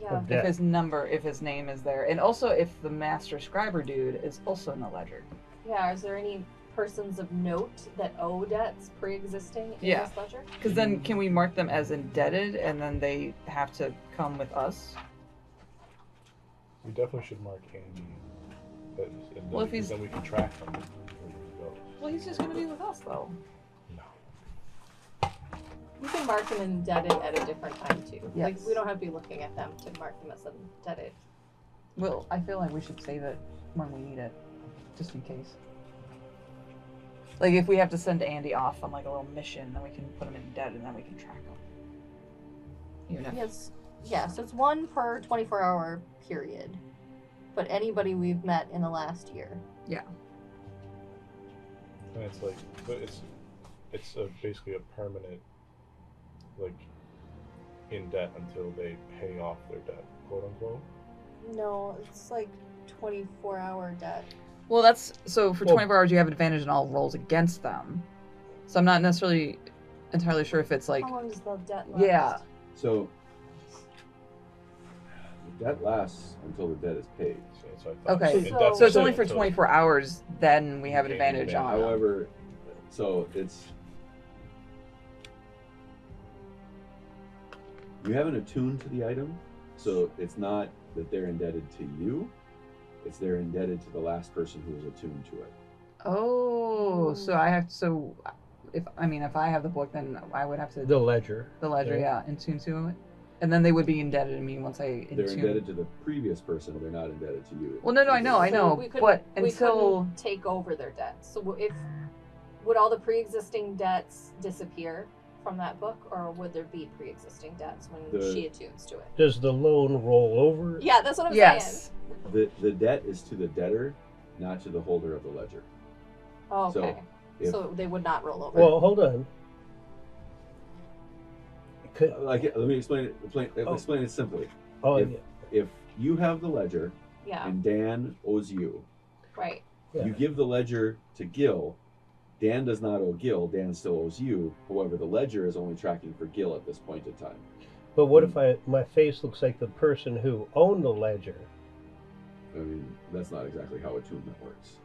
Yeah. If his name is there, and also if the Master Scriber dude is also in the ledger. Yeah, is there any persons of note that owe debts pre-existing in Yeah. this ledger? Because then can we mark them as indebted, and then they have to come with us? We definitely should mark Andy. And Well, if he's- then we can track him where he goes. Well, he's just gonna be with us, though. No. We can mark them indebted at a different time too. Like Yes. we don't have to be looking at them to mark them as indebted. Well, I feel like we should save it when we need it, just in case. Like if we have to send Andy off on like a little mission, then we can put him in debt, and then we can track him. Even if Yes. Yeah, so it's 1 per 24-hour period. But anybody we've met in the last year. And it's like, but it's basically a permanent, like, in debt until they pay off their debt, quote unquote. No, it's like 24-hour debt. Well, that's so for Well- 24 hours you have advantage on all rolls against them. So I'm not necessarily entirely sure if it's like How long does the debt last? yeah. So the debt lasts until the debt is paid. So that's what I thought. Okay. And So- that's So it's only for until- 24 hours. Then we have an Gain advantage advantage. on them. However, so it's you haven't attuned to the item, so it's not that they're indebted to you. It's they're indebted to the last person who was attuned to it. Oh, so I have so if I have the book, then I would have to The ledger. the ledger, yeah. yeah, attune to it, and then they would be indebted to me once I They're attune. indebted to the previous person. They're not indebted to you. Well, no, I know, So we couldn't- but we until couldn't take over their debts. So if would all the pre-existing debts disappear from that book, or would there be pre-existing debts when The- she attunes to it? Does the loan roll over? Yeah, that's what I'm yes, saying. The debt is to the debtor, not to the holder of the ledger. Oh, So, okay. if- So they would not roll over. Well, hold on. Could, Let me explain it. Explain it simply. oh, if- yeah. If you have the ledger yeah, and Dan owes you, right. Yeah. you give the ledger to Guil. Dan does not owe Guil. Dan still owes you. However, the ledger is only tracking for Guil at this point in time. But what if my face looks like the person who owned the ledger? I mean, that's not exactly how attunement works.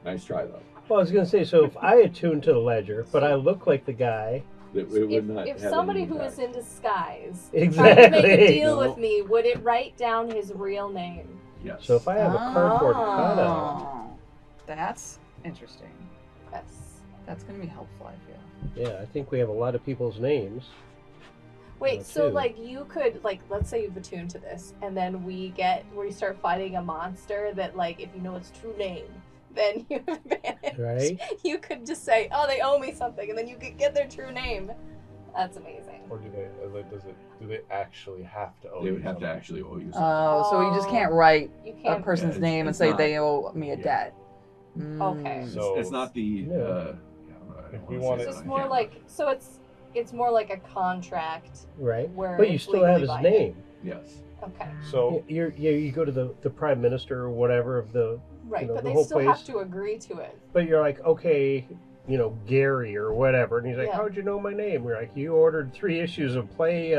Nice try, though. Well, I was going to say, so if I attune to the ledger, but I look like the guy, It would not If have somebody any who impact. is in disguise Exactly. tried to make a deal No. with me, would it write down his real name? Yes. so if I have a cardboard cutout, Oh, that's interesting. Yes. That's gonna be helpful, I feel. yeah, I think we have a lot of people's names. Wait, Oh, so too. like you could like let's say you've attuned to this, and then we start fighting a monster that like if you know its true name, then you have advantage. Right. You could just say, "Oh, they owe me something," and then you could get their true name. That's amazing. Or do they? Like, do they actually have to owe? They you would have to something? actually owe you something. Oh, so you just can't write You a can't. person's it's- name and it's say not- they owe me a yeah. debt. Okay. So- It's not the. Yeah. If we wanna wanted- say So it it's on more camera. like it's more like a contract Right. where But you it's still have legally his binding. name. Yes. Okay. So You go to the prime minister or whatever of the, Right, know, but the they whole still place- have to agree to it. but you're like, okay, Gary or whatever, and he's like, Yeah. how'd you know my name? We're like, you ordered 3 issues of Play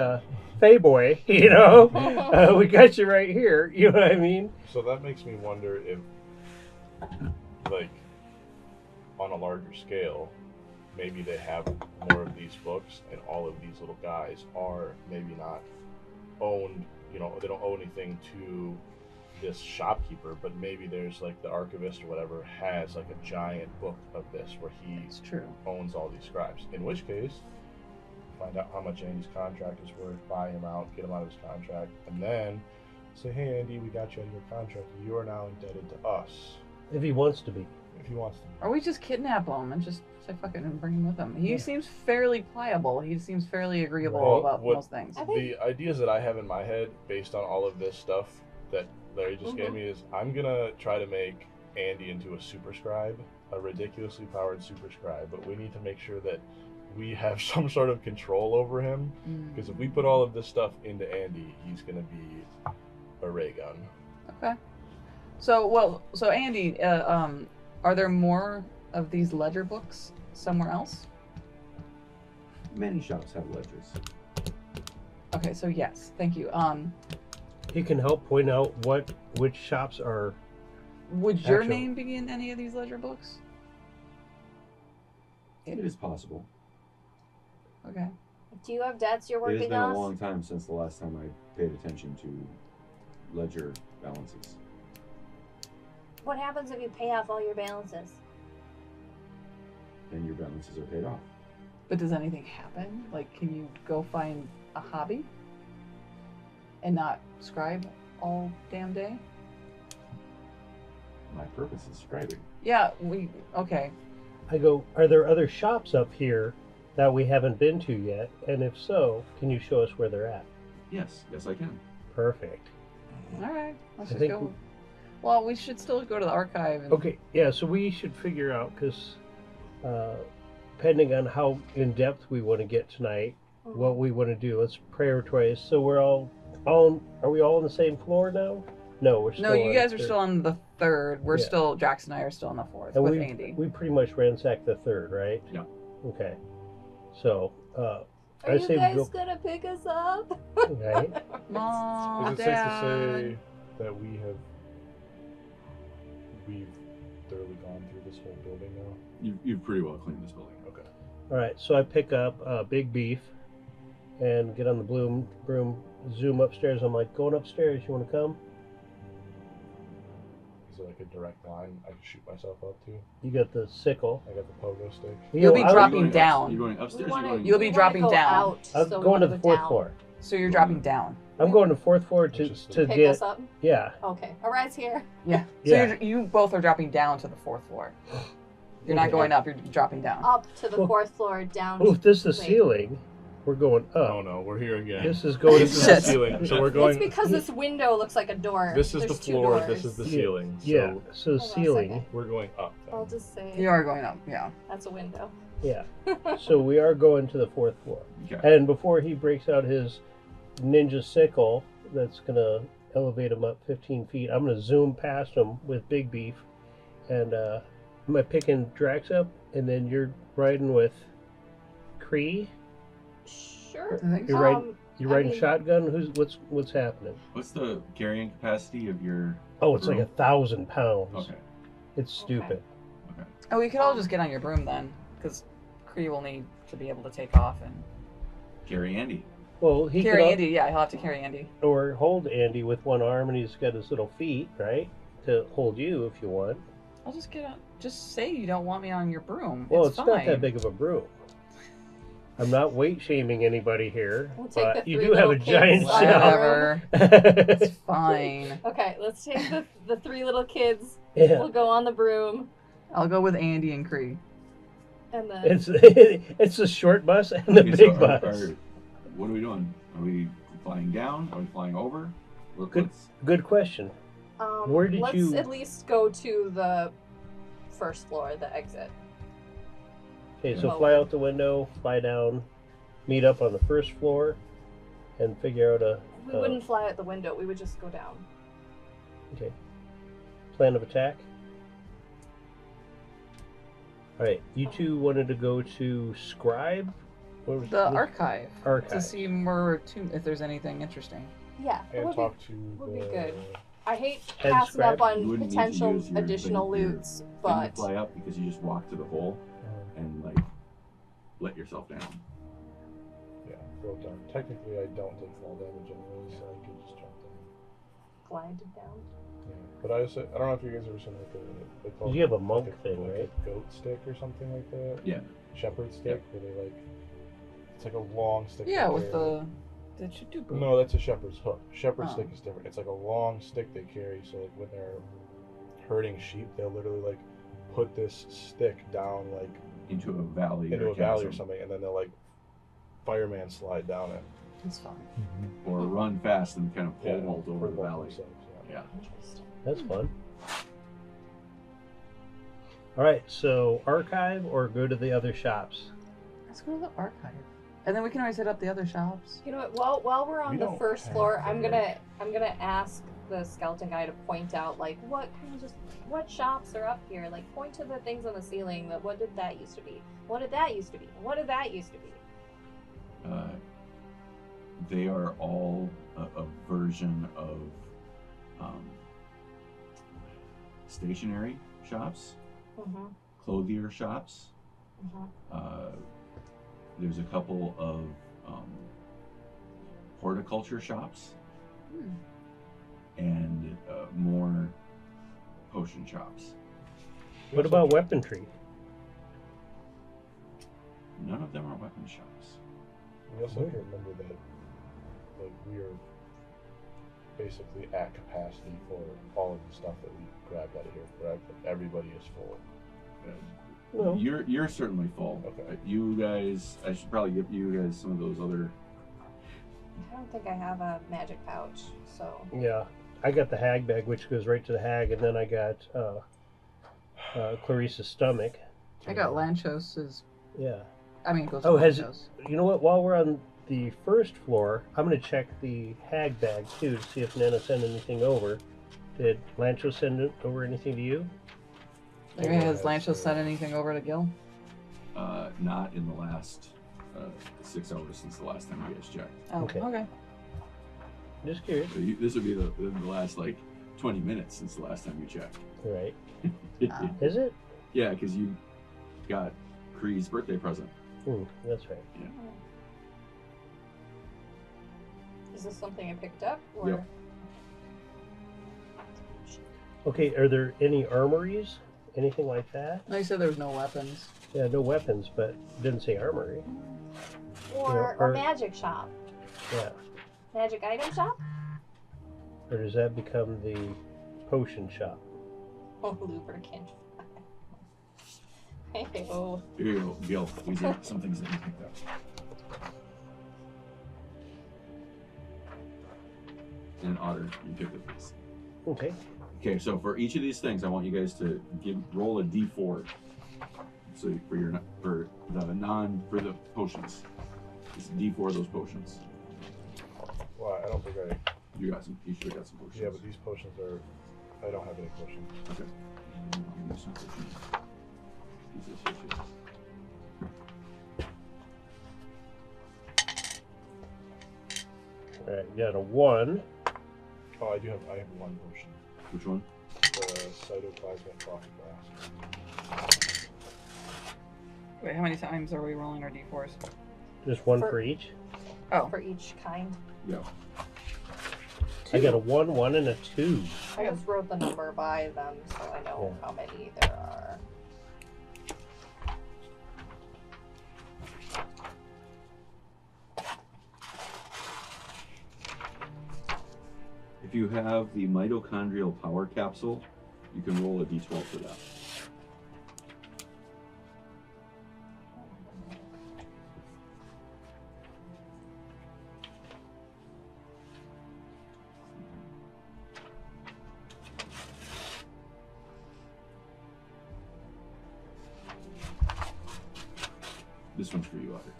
Fayboy, we got you right here. You know what I mean? So that makes me wonder if, like, on a larger scale, maybe they have more of these books, and all of these little guys are maybe not owned. They don't owe anything to this shopkeeper, but maybe there's like the archivist or whatever has like a giant book of this where he It's true. owns all these scribes. In which case, find out how much Andy's contract is worth, buy him out, get him out of his contract, and then say, hey Andy, we got you out of your contract. You are now indebted to us. If he wants to be. If he wants to. Or we just kidnap him and just say fuck it and bring him with him. He Yeah. seems fairly pliable. He seems fairly agreeable Right. about What- most things. I think- The ideas that I have in my head, based on all of this stuff that Larry just gave me, is I'm gonna try to make Andy into a super scribe, a ridiculously powered super scribe, but we need to make sure that we have some sort of control over him, because if we put all of this stuff into Andy, he's gonna be a ray gun. Okay. So Andy, are there more of these ledger books somewhere else? Many shops have ledgers. Okay, so yes, thank you. He can help point out which shops are. Would your Actually- name be in any of these ledger books? It is possible. Okay. Do you have debts you're It has working been a off? long time since the last time I paid attention to ledger balances. What happens if you pay off all your balances? And your balances are paid off. But does anything happen? Like, can you go find a hobby and not scribe all damn day? My purpose is scribing. Yeah, okay. I go, are there other shops up here that we haven't been to yet? And if so, can you show us where they're at? Yes, I can. Perfect. All right, let's I just think go. Well, we should still go to the archive. And... Okay, yeah, so we should figure out, because depending on how in-depth we want to get tonight, what we want to do, let's prioritize. So we're all are we all on the same floor now? No, we're still No, you on guys the are third. still on the third. We're Yeah. still, Drax and I are still on the fourth And with we, Andy. we pretty much ransacked the third, right? Yeah. Okay. So, Are I you say we guys go. gonna pick us up? Right? Mom, Is it safe to Dad. say that we've thoroughly gone through this whole building now? You've pretty well cleaned this building. Okay. All right, so I pick up Big Beef and get on the broom, zoom upstairs. I'm like, going upstairs, you want to come? Is it like a direct line I can shoot myself up to? You got the sickle. I got the pogo stick. You'll be I would- dropping down. You're going upstairs. You'll be dropping down. I'm so going to we the go fourth down. floor. So you're dropping down. I'm going to the fourth floor to Which is to Pick get. us up? Yeah. Okay. Arise here. Yeah. So Yeah. you both are dropping down to the fourth floor. You're not Okay. going up. You're dropping down. Up to the Well- fourth floor, down. Oh, if this is the Wait. ceiling, we're going up. Oh no, we're here again. This is going This to is the the Shit. ceiling. So we're It's going. because this window looks like a door. This is the There's two floor. doors. This is the Yeah. ceiling. So Yeah. So Hold on a ceiling. second. we're going up. Then. I'll just say You are going up. Yeah. that's a window. Yeah. So we are going to the fourth floor. Okay. And before he breaks out his ninja sickle, that's gonna elevate him up 15 feet. I'm gonna zoom past him with Big Beef, and am I picking Drax up, and then you're riding with Kree? Sure. I think You're so. right. You're I riding mean- shotgun. What's happening? What's the carrying capacity of your? Oh, it's like Broom? 1,000 pounds. Okay. It's stupid. Oh, we could all just get on your broom then, because Kree will need to be able to take off and Carry Andy. Well, he carry could Andy. Yeah, he'll have to carry Andy. or hold Andy with one arm, and he's got his little feet, right, to hold you if you want. I'll just get on. Just say you don't want me on your broom. Well, it's it's fine. not that big of a broom. I'm not weight shaming anybody here, We'll take but the you three do have a little kids giant on the shell. Whatever. It's fine. Okay, let's take the three little kids. Yeah, We'll go on the broom, I'll go with Andy and Kree. and then it's the short bus and the Okay, big so bus. what are we doing? Are we flying down? Are we flying over? Good. Let's- Good question. Where did let's you- at least go to the first floor, the exit. Okay, so Oh. fly out the window, fly down, meet up on the first floor, and figure out a We wouldn't fly out the window. We would just go down. plan of attack. All right, you two wanted to go to Scribe. What was The what- archive. To Archive. see more if there's anything interesting. Yeah, it And would talk be. to would be the. good. I hate Head passing scratch? up on You wouldn't need to potential use your additional thing- your loots, Then you but fly up because you just walk to the hole and like let yourself down. Yeah, go down. Technically, I don't take fall damage anyway, so I could just jump down. glide down. Yeah. But I don't know if you guys ever seen like a. They call You have a it monk like thing, like right? A goat stick or something like that. Yeah. Shepherd stick, where they like. It's like a long stick. Yeah, they with carry. the. Did you do both? No, that's a shepherd's hook. Shepherd's Oh. stick is different. It's like a long stick they carry. So like when they're herding sheep, they'll literally like put this stick down like Into a valley. into or a valley or chasm. something, and then they'll like fireman slide down it. It's fine. Or run fast and kind of pole Yeah, vault over the pole vault valley. themselves, yeah. Yeah. Interesting. That's fun. All right, so archive or go to the other shops. Let's go to the archive, and then we can always hit up the other shops. You know what? While we're on We the don't first have floor, to I'm gonna ask the skeleton guy to point out like what shops are up here. Like point to the things on the ceiling. That what did that used to be? What did that used to be? What did that used to be? They are all a version of stationery shops, Mm-hmm. clothier shops. Mm-hmm. There's a couple of horticulture shops, and more potion shops. What about weaponry? None of them are weapon shops. We also have to remember that like we are basically at capacity for all of the stuff that we grabbed out of here, correct? Like everybody is full. Well, You're certainly full. Okay. You guys, I should probably give you guys some of those other. I don't think I have a magic pouch, so. yeah. I got the hag bag, which goes right to the hag, and then I got Clarissa's stomach. I got Lanchos's. Yeah. I mean, it goes Oh, to has Lanchos. You know what? While we're on the first floor, I'm going to check the hag bag too to see if Nana sent anything over. Did Lancho send over anything to you? Maybe has Lanchos sent anything over to Guil? Not in the last 6 hours since the last time you guys checked. Oh, Okay. okay. Just curious. So this would be the last like 20 minutes since the last time you checked. All right. Is it? Yeah, because you got Kree's birthday present. That's right. Is this something I picked up? Or... Yep. Okay, are there any armories? Anything like that? No, you said there was no weapons. Yeah, no weapons, but it didn't say armory. Or or- a magic shop. Yeah. Magic item shop? Or does that become the potion shop? Oh, lubricant. Hey, oh. Here you go, Gil. These are some things that you picked up. And Otter, you picked up these. Okay. Okay, so for each of these things, I want you guys to roll a d4. So for the potions, it's d4 of those potions. Well, I don't think You should have got some potions. yeah, but these potions are, I don't have any potions. Okay. I'll give you some potions. These are switches. All right, got a 1. Oh, I have one potion. Which one? The cytoplasmic coffee blast. Wait, how many times are we rolling our d4s? Just one For- for each. Oh, For each kind. Yeah. I got a 1, 1, and a 2. I just wrote the number by them so I know Yeah. how many there are. If you have the mitochondrial power capsule, you can roll a d12 for that. This one's for you, Otter.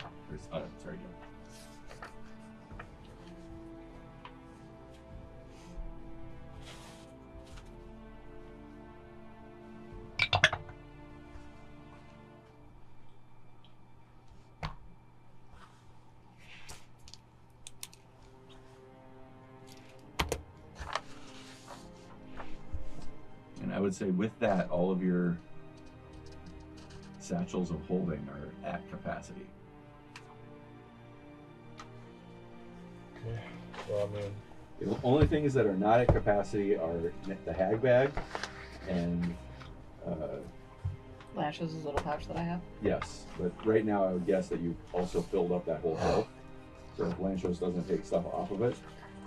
Sorry, Gil. And I would say with that, all of your satchels of holding are at capacity. Okay. Well, I mean, The only things that are not at capacity are the hag bag and Lanchos' little pouch that I have. yes, but right now I would guess that you also filled up that whole shelf. So if Lanchos doesn't take stuff off of it,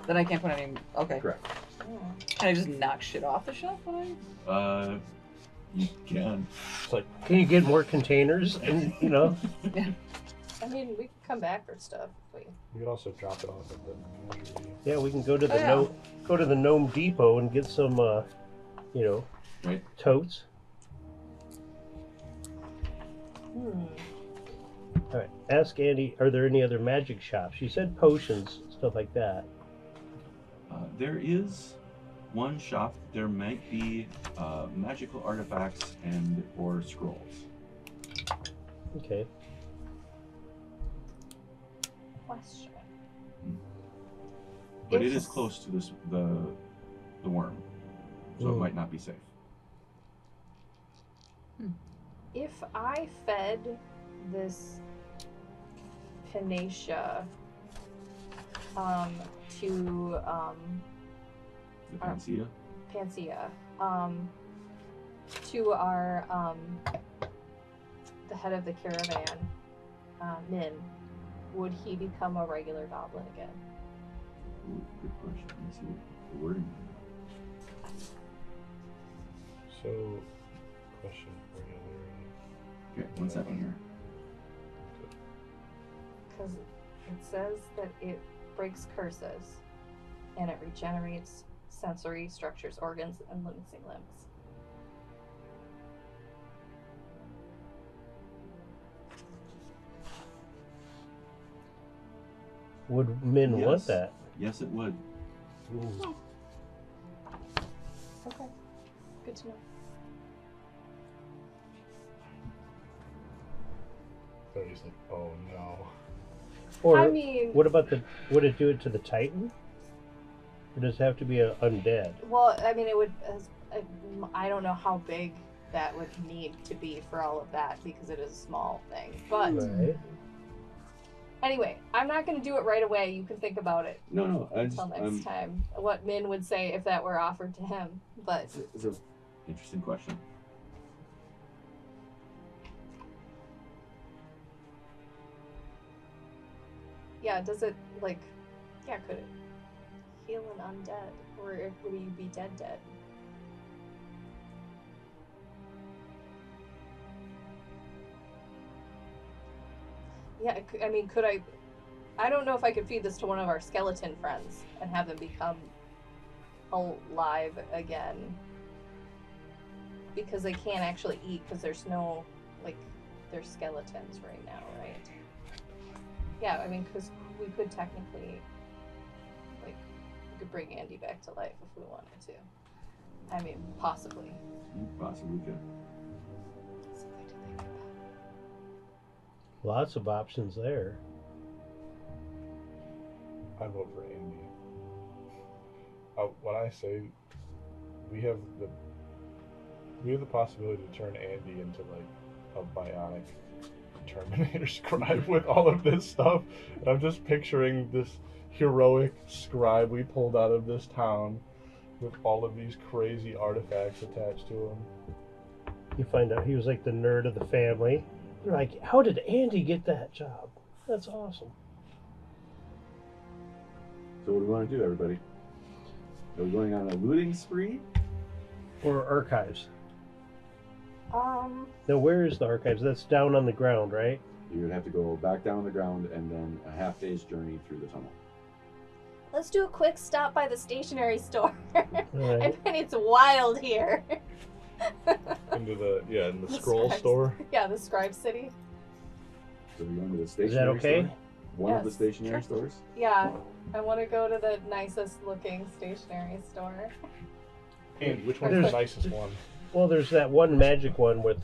Then I can't put any. Okay. correct. Can I just knock shit off the shelf when I? You can. It's like, can you get more containers? And I mean, we can come back for stuff. Wait. you can also drop it off at the menagerie. yeah, we can go to the Oh, yeah. go to the Gnome Depot and get some, Right. totes. Hmm. All right. Ask Andy, are there any other magic shops? You said potions, stuff like that. There is one shop, there might be magical artifacts and or scrolls. Okay. Question. But If it is close to this the worm, so it might not be safe. If I fed this Panacea to The Panacea? Panacea to our the head of the caravan, Min, would he become a regular goblin again? Ooh, good question. Let me see what the wording is. So, question for you. Okay, 1 second here. Because it says that it breaks curses and it regenerates sensory structures, organs, and missing limbs. Would Min want Yes. that? Yes, it would. Ooh. Okay, good to know. So he's like, oh no. Or I mean, what about would it do it to the Titan? Or does it have to be an undead? well, I mean, it would. I don't know how big that would need to be for all of that because it is a small thing. But Right. anyway, I'm not going to do it right away. You can think about it No, I until just, next time. What Min would say if that were offered to him. But it's an interesting question. yeah, does it could it heal an undead, or would you be dead? Yeah, I mean, could I? I don't know if I could feed this to one of our skeleton friends and have them become alive again, because they can't actually eat because there's no they're skeletons right now, right? Yeah, I mean, because we could technically we could bring Andy back to life if we wanted to. I mean, possibly. Possibly could. Something to think about. Lots of options there. I vote for Andy. When I say we have the possibility to turn Andy into a bionic Terminator scribe with all of this stuff. And I'm just picturing this heroic scribe we pulled out of this town with all of these crazy artifacts attached to him. You find out he was like the nerd of the family. You're like, how did Andy get that job? That's awesome. So what do we want to do, everybody? Are we going on a looting spree? Or archives. Now, where is the archives? That's down on the ground, right? You would have to go back down the ground and then a half day's journey through the tunnel. Let's do a quick stop by the stationery store. Right. I bet it's wild here. In the The scroll scribes. store. Yeah, the Scribe City. So we're going to the stationery okay? store? One of the Yes. stationery stores? Yeah, I want to go to the nicest looking stationery store. And which one's the There's- nicest one? Well, there's that one magic one with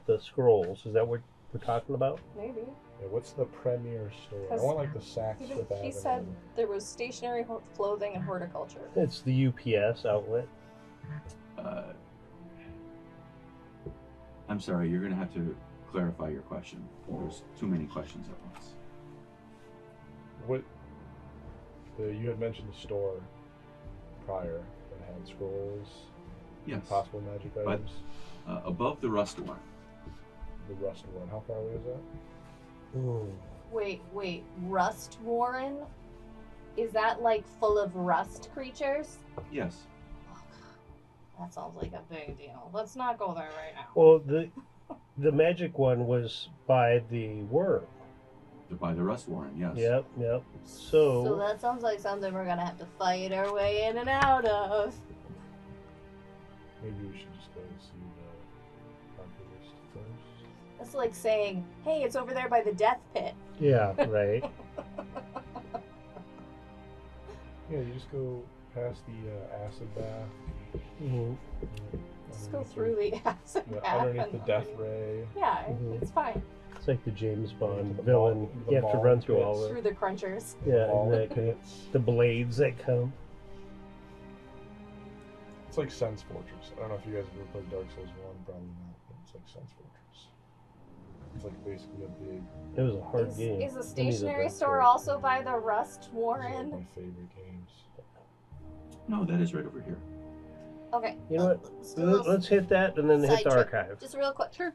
the scrolls. Is that what we're talking about? Maybe. Yeah, what's the premier store? I 'Cause want the Saks Fifth He Avenue. said there was stationery, clothing, and horticulture. It's the UPS outlet. I'm sorry, you're going to have to clarify your question. There's too many questions at once. You had mentioned the store prior that had scrolls, Yes. possible magic But- items. Above the rust one. The rust one. How far away is that? Ooh. Wait, Rust Warren? Is that full of rust creatures? Yes. That sounds like a big deal. Let's not go there right now. Well, the magic one was by the worm. By the rust warren, yes. Yep. So that sounds like something we're gonna have to fight our way in and out of. Maybe we should just go see the archivist first. That's like saying, hey, it's over there by the death pit. Yeah, right. Yeah, you just go past the acid bath. Mhm. Just go through the acid Yeah, bath underneath the and- death ray. Yeah, Mhm. it's fine. It's like the James Bond The villain. ball- the You have to ball run through pits. all Through the the crunchers. Ball and pits. the blades that come. It's like Sense Fortress. I don't know if you guys have ever played Dark Souls 1, probably not, but it's like Sense Fortress. It's like basically a big. It was a hard game. Is a I need stationary Dark store Souls. also by the Rust It's one Warren? of my favorite games. No, that is right over here. Okay. You know what? Let's do a little Let's hit that and then hit side the trip. archive. Just real quick. Sure.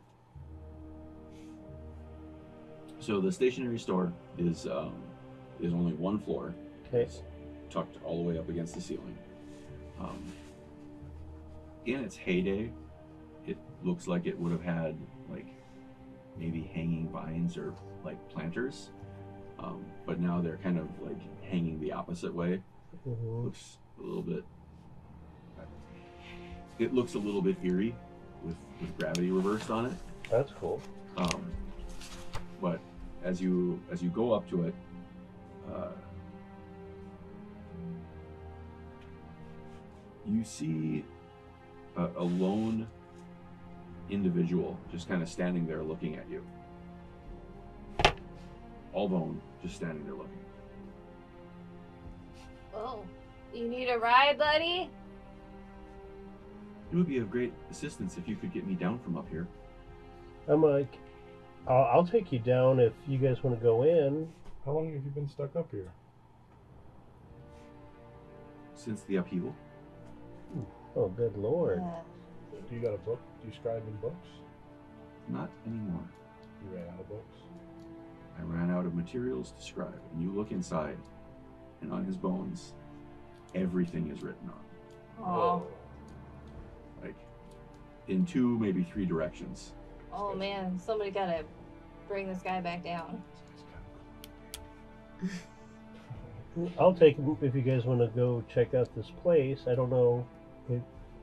So the stationery store is only one floor. Okay. It's tucked all the way up against the ceiling. In its heyday, it looks like it would have had like maybe hanging vines or like planters, but now they're kind of like hanging the opposite way. Mhm. Looks a little bit. It looks a little bit eerie with gravity reversed on it. That's cool. But as you go up to it, you see a lone individual just kind of standing there looking at you. All bone, just standing there looking. Oh, you need a ride, buddy? It would be of great assistance if you could get me down from up here. I'm like, I'll take you down if you guys want to go in. How long have you been stuck up here? Since the upheaval, Oh, good lord. Do you got a book? Do you scribe in books? not anymore. You ran out of books? I ran out of materials to scribe, and you look inside, and on his bones, everything is written on. Oh, Like, in 2, maybe 3 directions. Oh man, somebody gotta bring this guy back down. I'll take him if you guys want to go check out this place. I don't know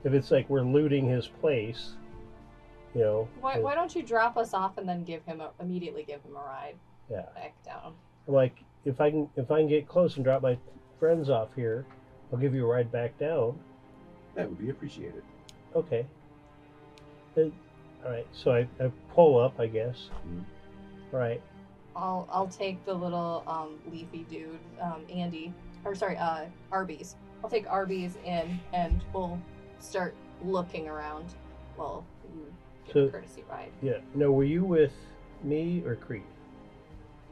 if it's like we're looting his place, you know. why don't you drop us off and then immediately give him a ride Yeah. back down? I'm like, if I can get close and drop my friends off here, I'll give you a ride back down. That would be appreciated. Okay. All right. So I pull up, I guess. Mhm. All right. I'll take the little leafy dude, Andy, or sorry, Arby's. I'll take Arby's in, and we'll start looking around. Well, you get So- a courtesy ride. Yeah. No, were you with me or Kree?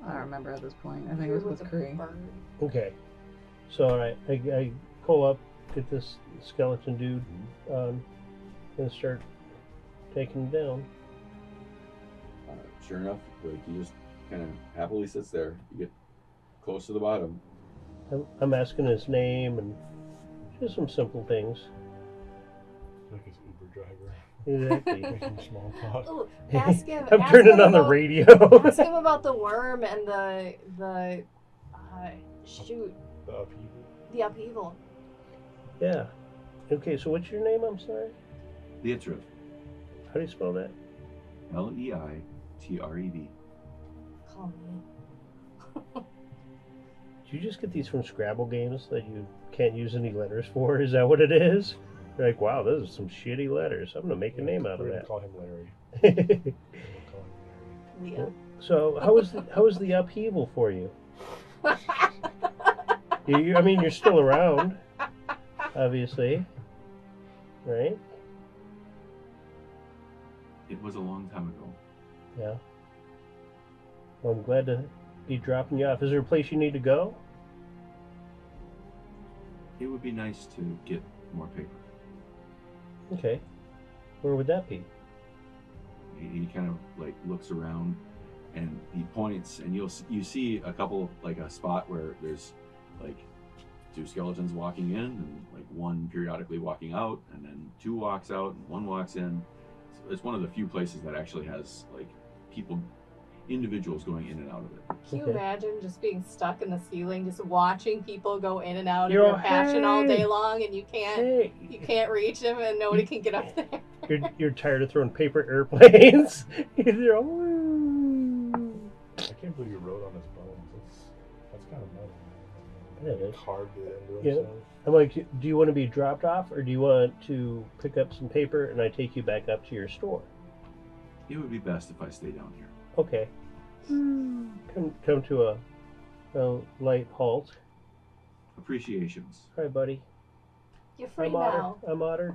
I don't remember at this point. I think it You're was with the Kree. bird. Okay. So all right, I pull up, get this skeleton dude, and start taking him down. Sure enough, like he just kind of happily sits there. You get close to the bottom. I'm asking his name and just some simple things. Like his Uber driver. Exactly. Making small talk. Ooh, ask him. I'm ask turning him on the about- radio. Ask him about the worm and the shoot, The upheaval. the upheaval. Yeah. Okay, so what's your name? I'm sorry. Lietref. How do you spell that? Leitreb. Call me. Did you just get these from Scrabble games that you can't use any letters for? Is that what it is? You're like, wow, those are some shitty letters. I'm gonna make a name out of We're gonna that. call him Larry. We'll call him Leah. So how was the upheaval for you? I mean, you're still around, obviously, right? It was a long time ago. Yeah. Well, I'm glad to be dropping you off. Is there a place you need to go? It would be nice to get more paper. Okay. Where would that be? He kind of like looks around, and he points, and you see a couple, like a spot where there's like 2 skeletons walking in, and like 1 periodically walking out, and then 2 walks out, and 1 walks in. So it's one of the few places that actually has like individuals going in and out of it. Can you Okay. imagine just being stuck in the ceiling, just watching people go in and out You're of all, your passion all day "Hey!" long, and you Hey, can't reach them, and nobody can get up there. you're tired of throwing paper airplanes. You're all, "Woo." I can't believe you wrote on his bones. That's kind of metal. Yeah. carved it into Yeah. himself. I'm like, do you want to be dropped off, or do you want to pick up some paper and I take you back up to your store? It would be best if I stay down here. Okay. Come to a light halt. Appreciations. Hi, buddy. You're free I'm Otter. now. I'm Otter.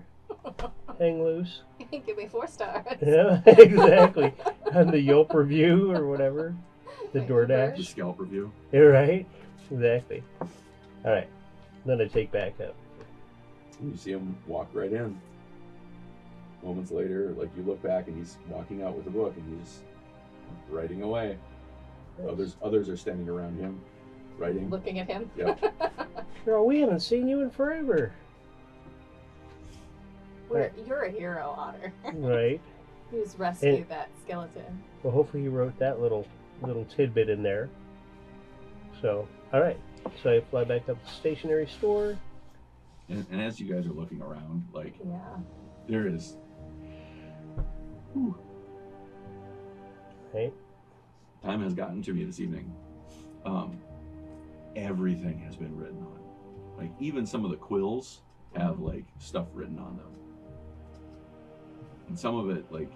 Hang loose. Give me 4 stars. Yeah, exactly. On the Yelp review or whatever. The The DoorDash. scalp review. You're right. Exactly. All right. Then I take back up. You see him walk right in. Moments later, like you look back and he's walking out with a book and he's writing away. Others are standing around him, writing. Looking at him. Yep. Girl, we haven't seen you in forever. You're a hero, Otter. Right. Who's rescued that skeleton. Well, hopefully he wrote that little tidbit in there. So, all right. So I fly back up to the stationery store. And as you guys are looking around, like Yeah. there is. Whew, Right. time has gotten to me this evening. Everything has been written on. Like even some of the quills have like stuff written on them. And some of it like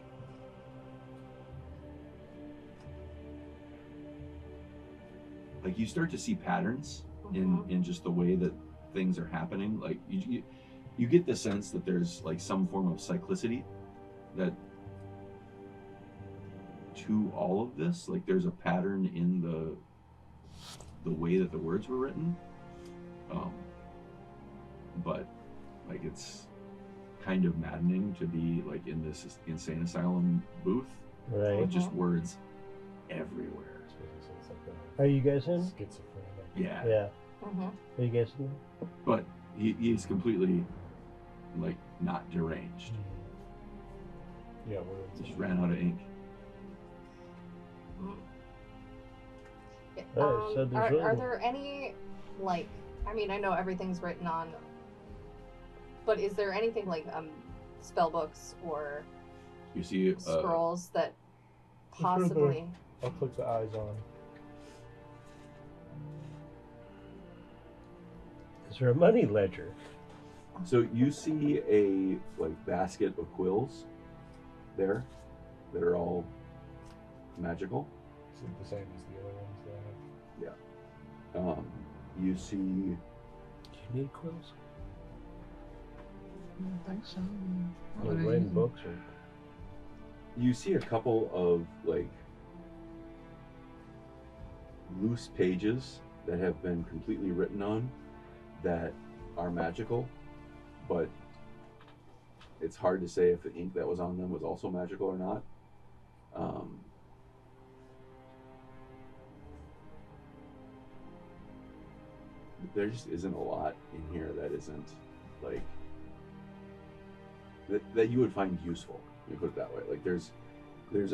you start to see patterns in just the way that things are happening. Like you get the sense that there's like some form of cyclicity that to all of this. Like there's a pattern in the way that the words were written. But like it's kind of maddening to be like in this insane asylum booth Right. with just words everywhere. It's like Are you guys in? schizophrenic. Yeah. Yeah. Mm-hmm. Are you guys in? But he's completely like not deranged. Yeah, we're Just ran out of ink. Alright, so there's are really- there any, like, I mean, I know everything's written on, but is there anything like spell books or You see scrolls that It's right there. possibly? I'll click the eyes on. Is there a money ledger? so you see a like basket of quills there that are all magical. Is it the same as the other ones that I have? You see Do you need quills? I don't think so. Or writing books or you see a couple of like loose pages that have been completely written on that are magical, but it's hard to say if the ink that was on them was also magical or not. There just isn't a lot in here that isn't like that you would find useful. Let me put it that way. Like there's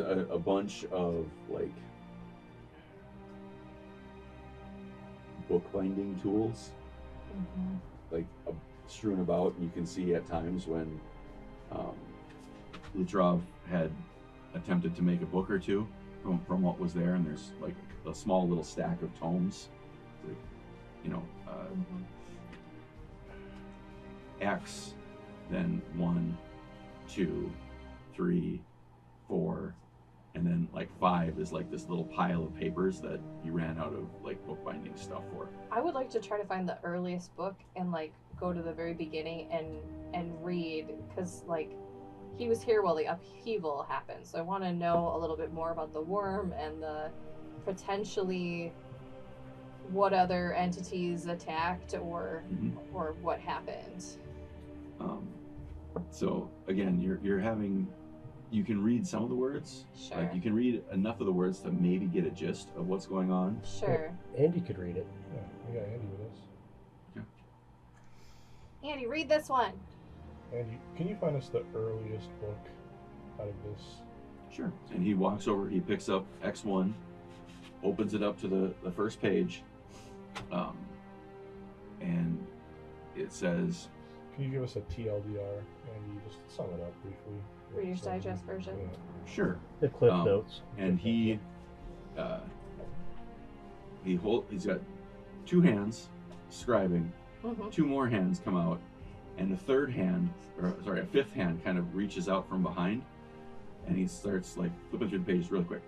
a bunch of like bookbinding tools like strewn about, and you can see at times when Lutrov had attempted to make a book or two from what was there, and there's like a small little stack of tomes, like, you know, X, then 1, 2, 3, 4, and then like 5 is like this little pile of papers that you ran out of like bookbinding stuff for. I would like to try to find the earliest book and like go to the very beginning and read, because like he was here while the upheaval happened, so I want to know a little bit more about the worm and the potentially what other entities attacked or what happened. So again, you're having, you can read some of the words. Sure. Like you can read enough of the words to maybe get a gist of what's going on. Sure. Andy could read it. Yeah, we got Andy with us. Andy, read this one. Andy, can you find us the earliest book out of this? Sure. And he walks over, he picks up X1, opens it up to the first page, and it says, Can you give us a TLDR, Andy? Just sum it up briefly. Reader's Digest version. Yeah. sure. The clip Um, notes. And he's got 2 hands scribing, Mhm. 2 more hands come out, and a fifth hand kind of reaches out from behind, and he starts like flipping through the pages really quick.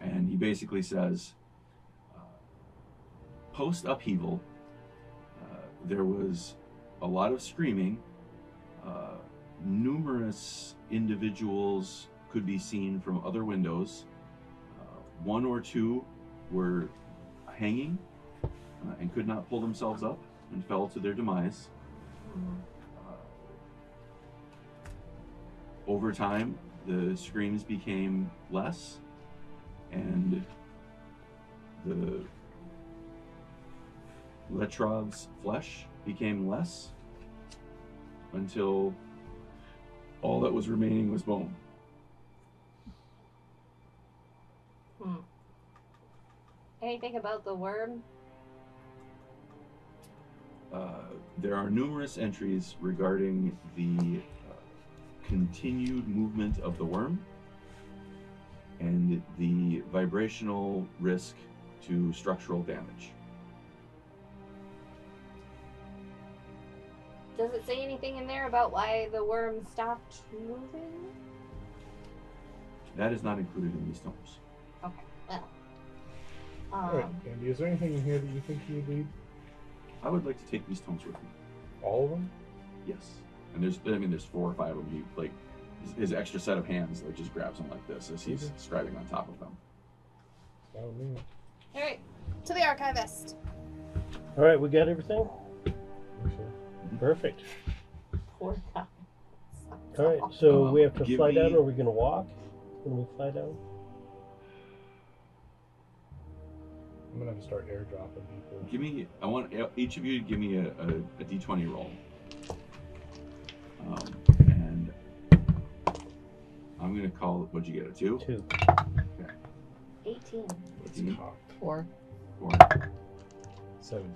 And he basically says, post upheaval, there was a lot of screaming. Numerous individuals could be seen from other windows. 1 or 2 were hanging and could not pull themselves up and fell to their demise. Over time, the screams became less, and the Letrov's flesh became less, until all that was remaining was bone. Anything about the worm? There are numerous entries regarding the continued movement of the worm and the vibrational risk to structural damage. Does it say anything in there about why the worm stopped moving? That is not included in these tomes. Okay, well. Alright, Andy, is there anything in here that you think you would need? I would like to take these tomes with me. All of them? Yes. And there's 4 or 5 of them. He, like, his extra set of hands, like, just grabs them like this as he's scribing on top of them. That would mean. Alright, to the archivist. All right, we got everything? So. Perfect. Poor guy. All right, so we have to Give fly down, me- or are we going to walk when we fly down? I'm gonna have to start airdropping people. I want each of you to give me a d20 roll. And I'm going to call it, what'd you get, a 2? 2. 18. It's cocked. 4. 4. 17.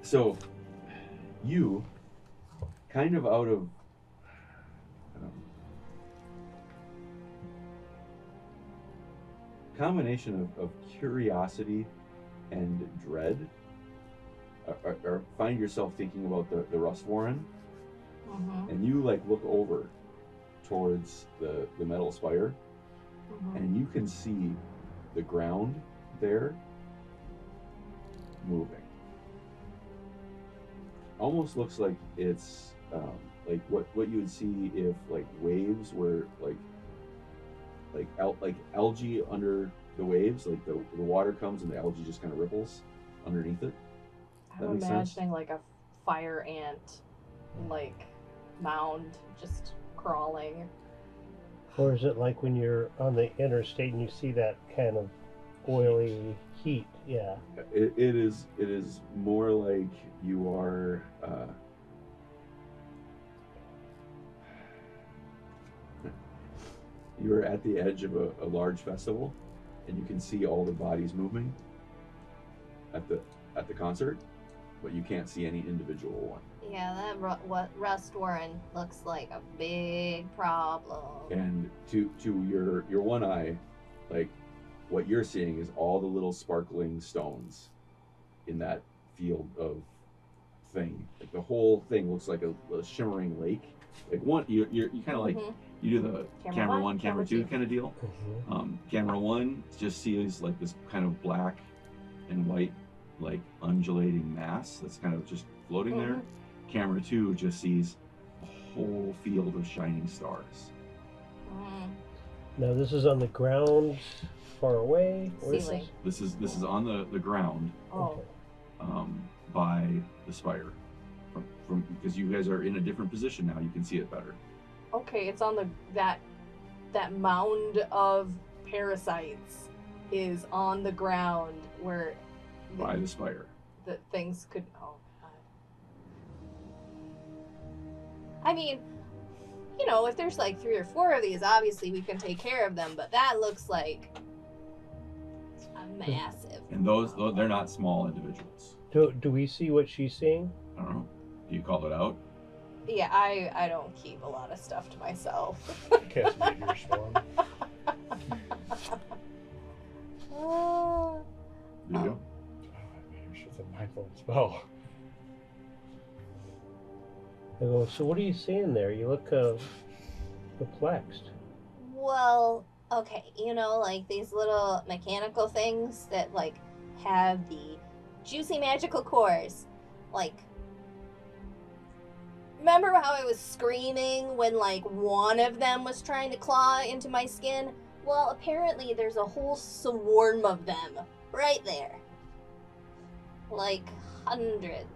So, you, kind of out of combination of curiosity and dread, or find yourself thinking about the Rust Warren, and you like look over towards the metal spire, and you can see the ground there moving. Almost looks like it's like what you would see if like waves were like algae under the waves, like the water comes and the algae just kind of ripples underneath it. That I'm makes sense? imagining like a fire ant, like mound just crawling. Or is it like when you're on the interstate and you see that kind of oily heat? Yeah. It is more like you are you are at the edge of a large festival, and you can see all the bodies moving at the concert, but you can't see any individual one. Yeah, that Rust Warren looks like a big problem. And to your one eye, like what you're seeing is all the little sparkling stones in that field of thing. Like the whole thing looks like a shimmering lake. Like one, you kind of like you do the camera one, camera two kind of deal. Camera one just sees like this kind of black and white, like undulating mass that's kind of just floating there. Camera 2 just sees a whole field of shining stars. Now this is on the ground, far away. Where is Ceiling. This is on the ground, Oh, by the spire. From because you guys are in a different position now, you can see it better. okay. It's on that mound of parasites is on the ground where By the spire. the things could. Oh God. I mean, you know, if there's like 3 or 4 of these, obviously we can take care of them. But that looks like a massive. And those they're not small individuals. Do we see what she's seeing? I don't know. Do you call it out? Yeah, I don't keep a lot of stuff to myself. Cast Meteor Storm. Do you? Maybe it's a mindful spell. I go, so what are you seeing there? You look perplexed. Well, okay, you know, like these little mechanical things that like have the juicy magical cores. Like, remember how I was screaming when like one of them was trying to claw into my skin? Well, apparently there's a whole swarm of them right there. Like hundreds.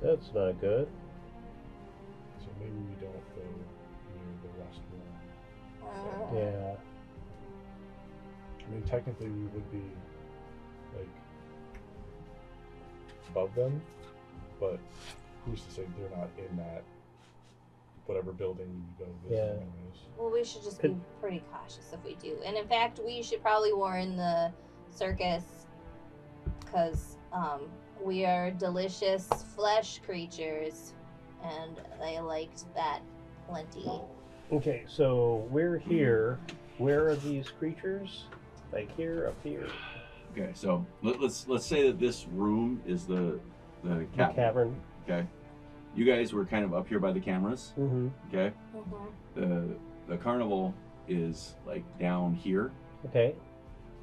That's not good. So maybe we don't go near the west wall. Yeah. I mean, technically we would be, like, above them, but who's to say they're not in that, whatever building we go visit Yeah. anyways. Well, we should just be pretty cautious if we do. And in fact, we should probably warn the circus because we are delicious flesh creatures and they liked that plenty. Okay, so we're here. Where are these creatures? Like here, up here? Okay, so let's say that this room is the The cavern. cavern. Okay, you guys were kind of up here by the cameras. Mm-hmm. Okay, Mm-hmm. the carnival is like down here. Okay.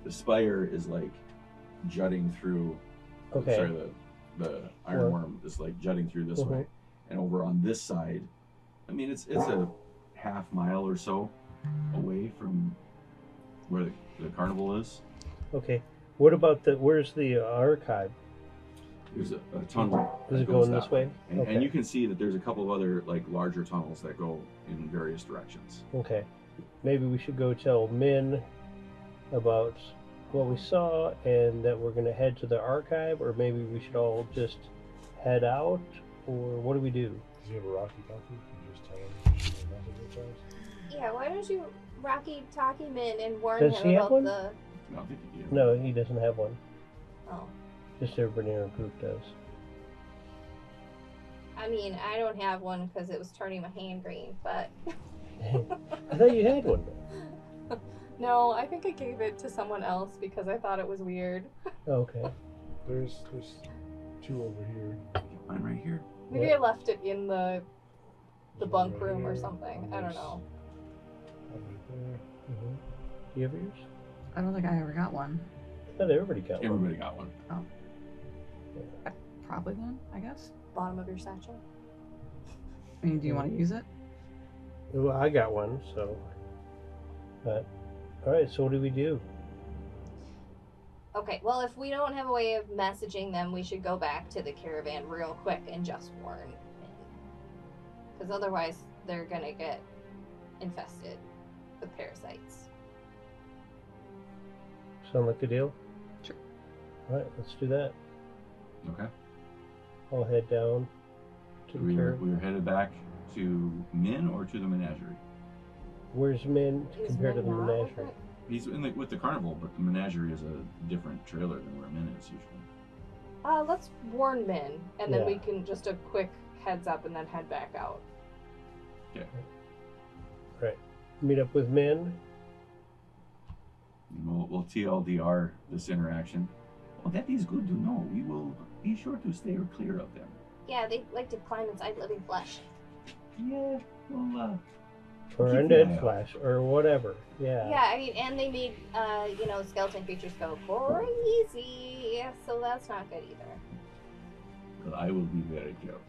The spire is like jutting through. Okay. Sorry, the ironworm is like jutting through this way, and over on this side, I mean it's a half mile or so away from where the carnival is. Okay. What about where's the archive? There's a tunnel. Is that it goes going this that way? And, Okay. and you can see that there's a couple of other like larger tunnels that go in various directions. Okay. Maybe we should go tell Min about what we saw and that we're going to head to the archive, or maybe we should all just head out, or what do we do? Does he have a Rocky Talkie? You just tell him you should message with us? Yeah, why don't you Rocky talk him in and warn Does him he have about one? the... I don't think you do. No, he doesn't have one. Oh. Just everybody in our group does. I mean, I don't have one because it was turning my hand green, but... I thought you had one. No, I think I gave it to someone else because I thought it was weird. Oh, okay. There's two over here. Mine right here. Maybe Yeah. I left it in the There's bunk one right room or here, something. and I don't there's know. one right there. Mm-hmm. Do you have yours? I don't think I ever got one. I thought everybody got one. Everybody got one. Probably then, I guess. Bottom of your satchel. I mean, do you want to use it? Well, I got one, so. But, all right. So what do we do? Okay, well, if we don't have a way of messaging them, we should go back to the caravan real quick and just warn him. Because otherwise, they're going to get infested with parasites. Sound like a deal? Sure. All right. Let's do that. Okay. I'll head down to the We were caravan. headed back to Min or to the menagerie. Where's Min Is compared to the Min not with menagerie? it? He's with the carnival, but the menagerie is a different trailer than where Min is usually. Let's warn Min, and then Yeah. we can just a quick heads up and then head back out. Meet up with Min. And we'll TLDR this interaction. Well, that is good to know. We will be sure to stay clear of them. Yeah, they like to climb inside living flesh. Yeah, well, Or Keep an eye undead out. flesh, or whatever. Yeah. Yeah, I mean, and they made, skeleton creatures go crazy. So that's not good either. but I will be very careful.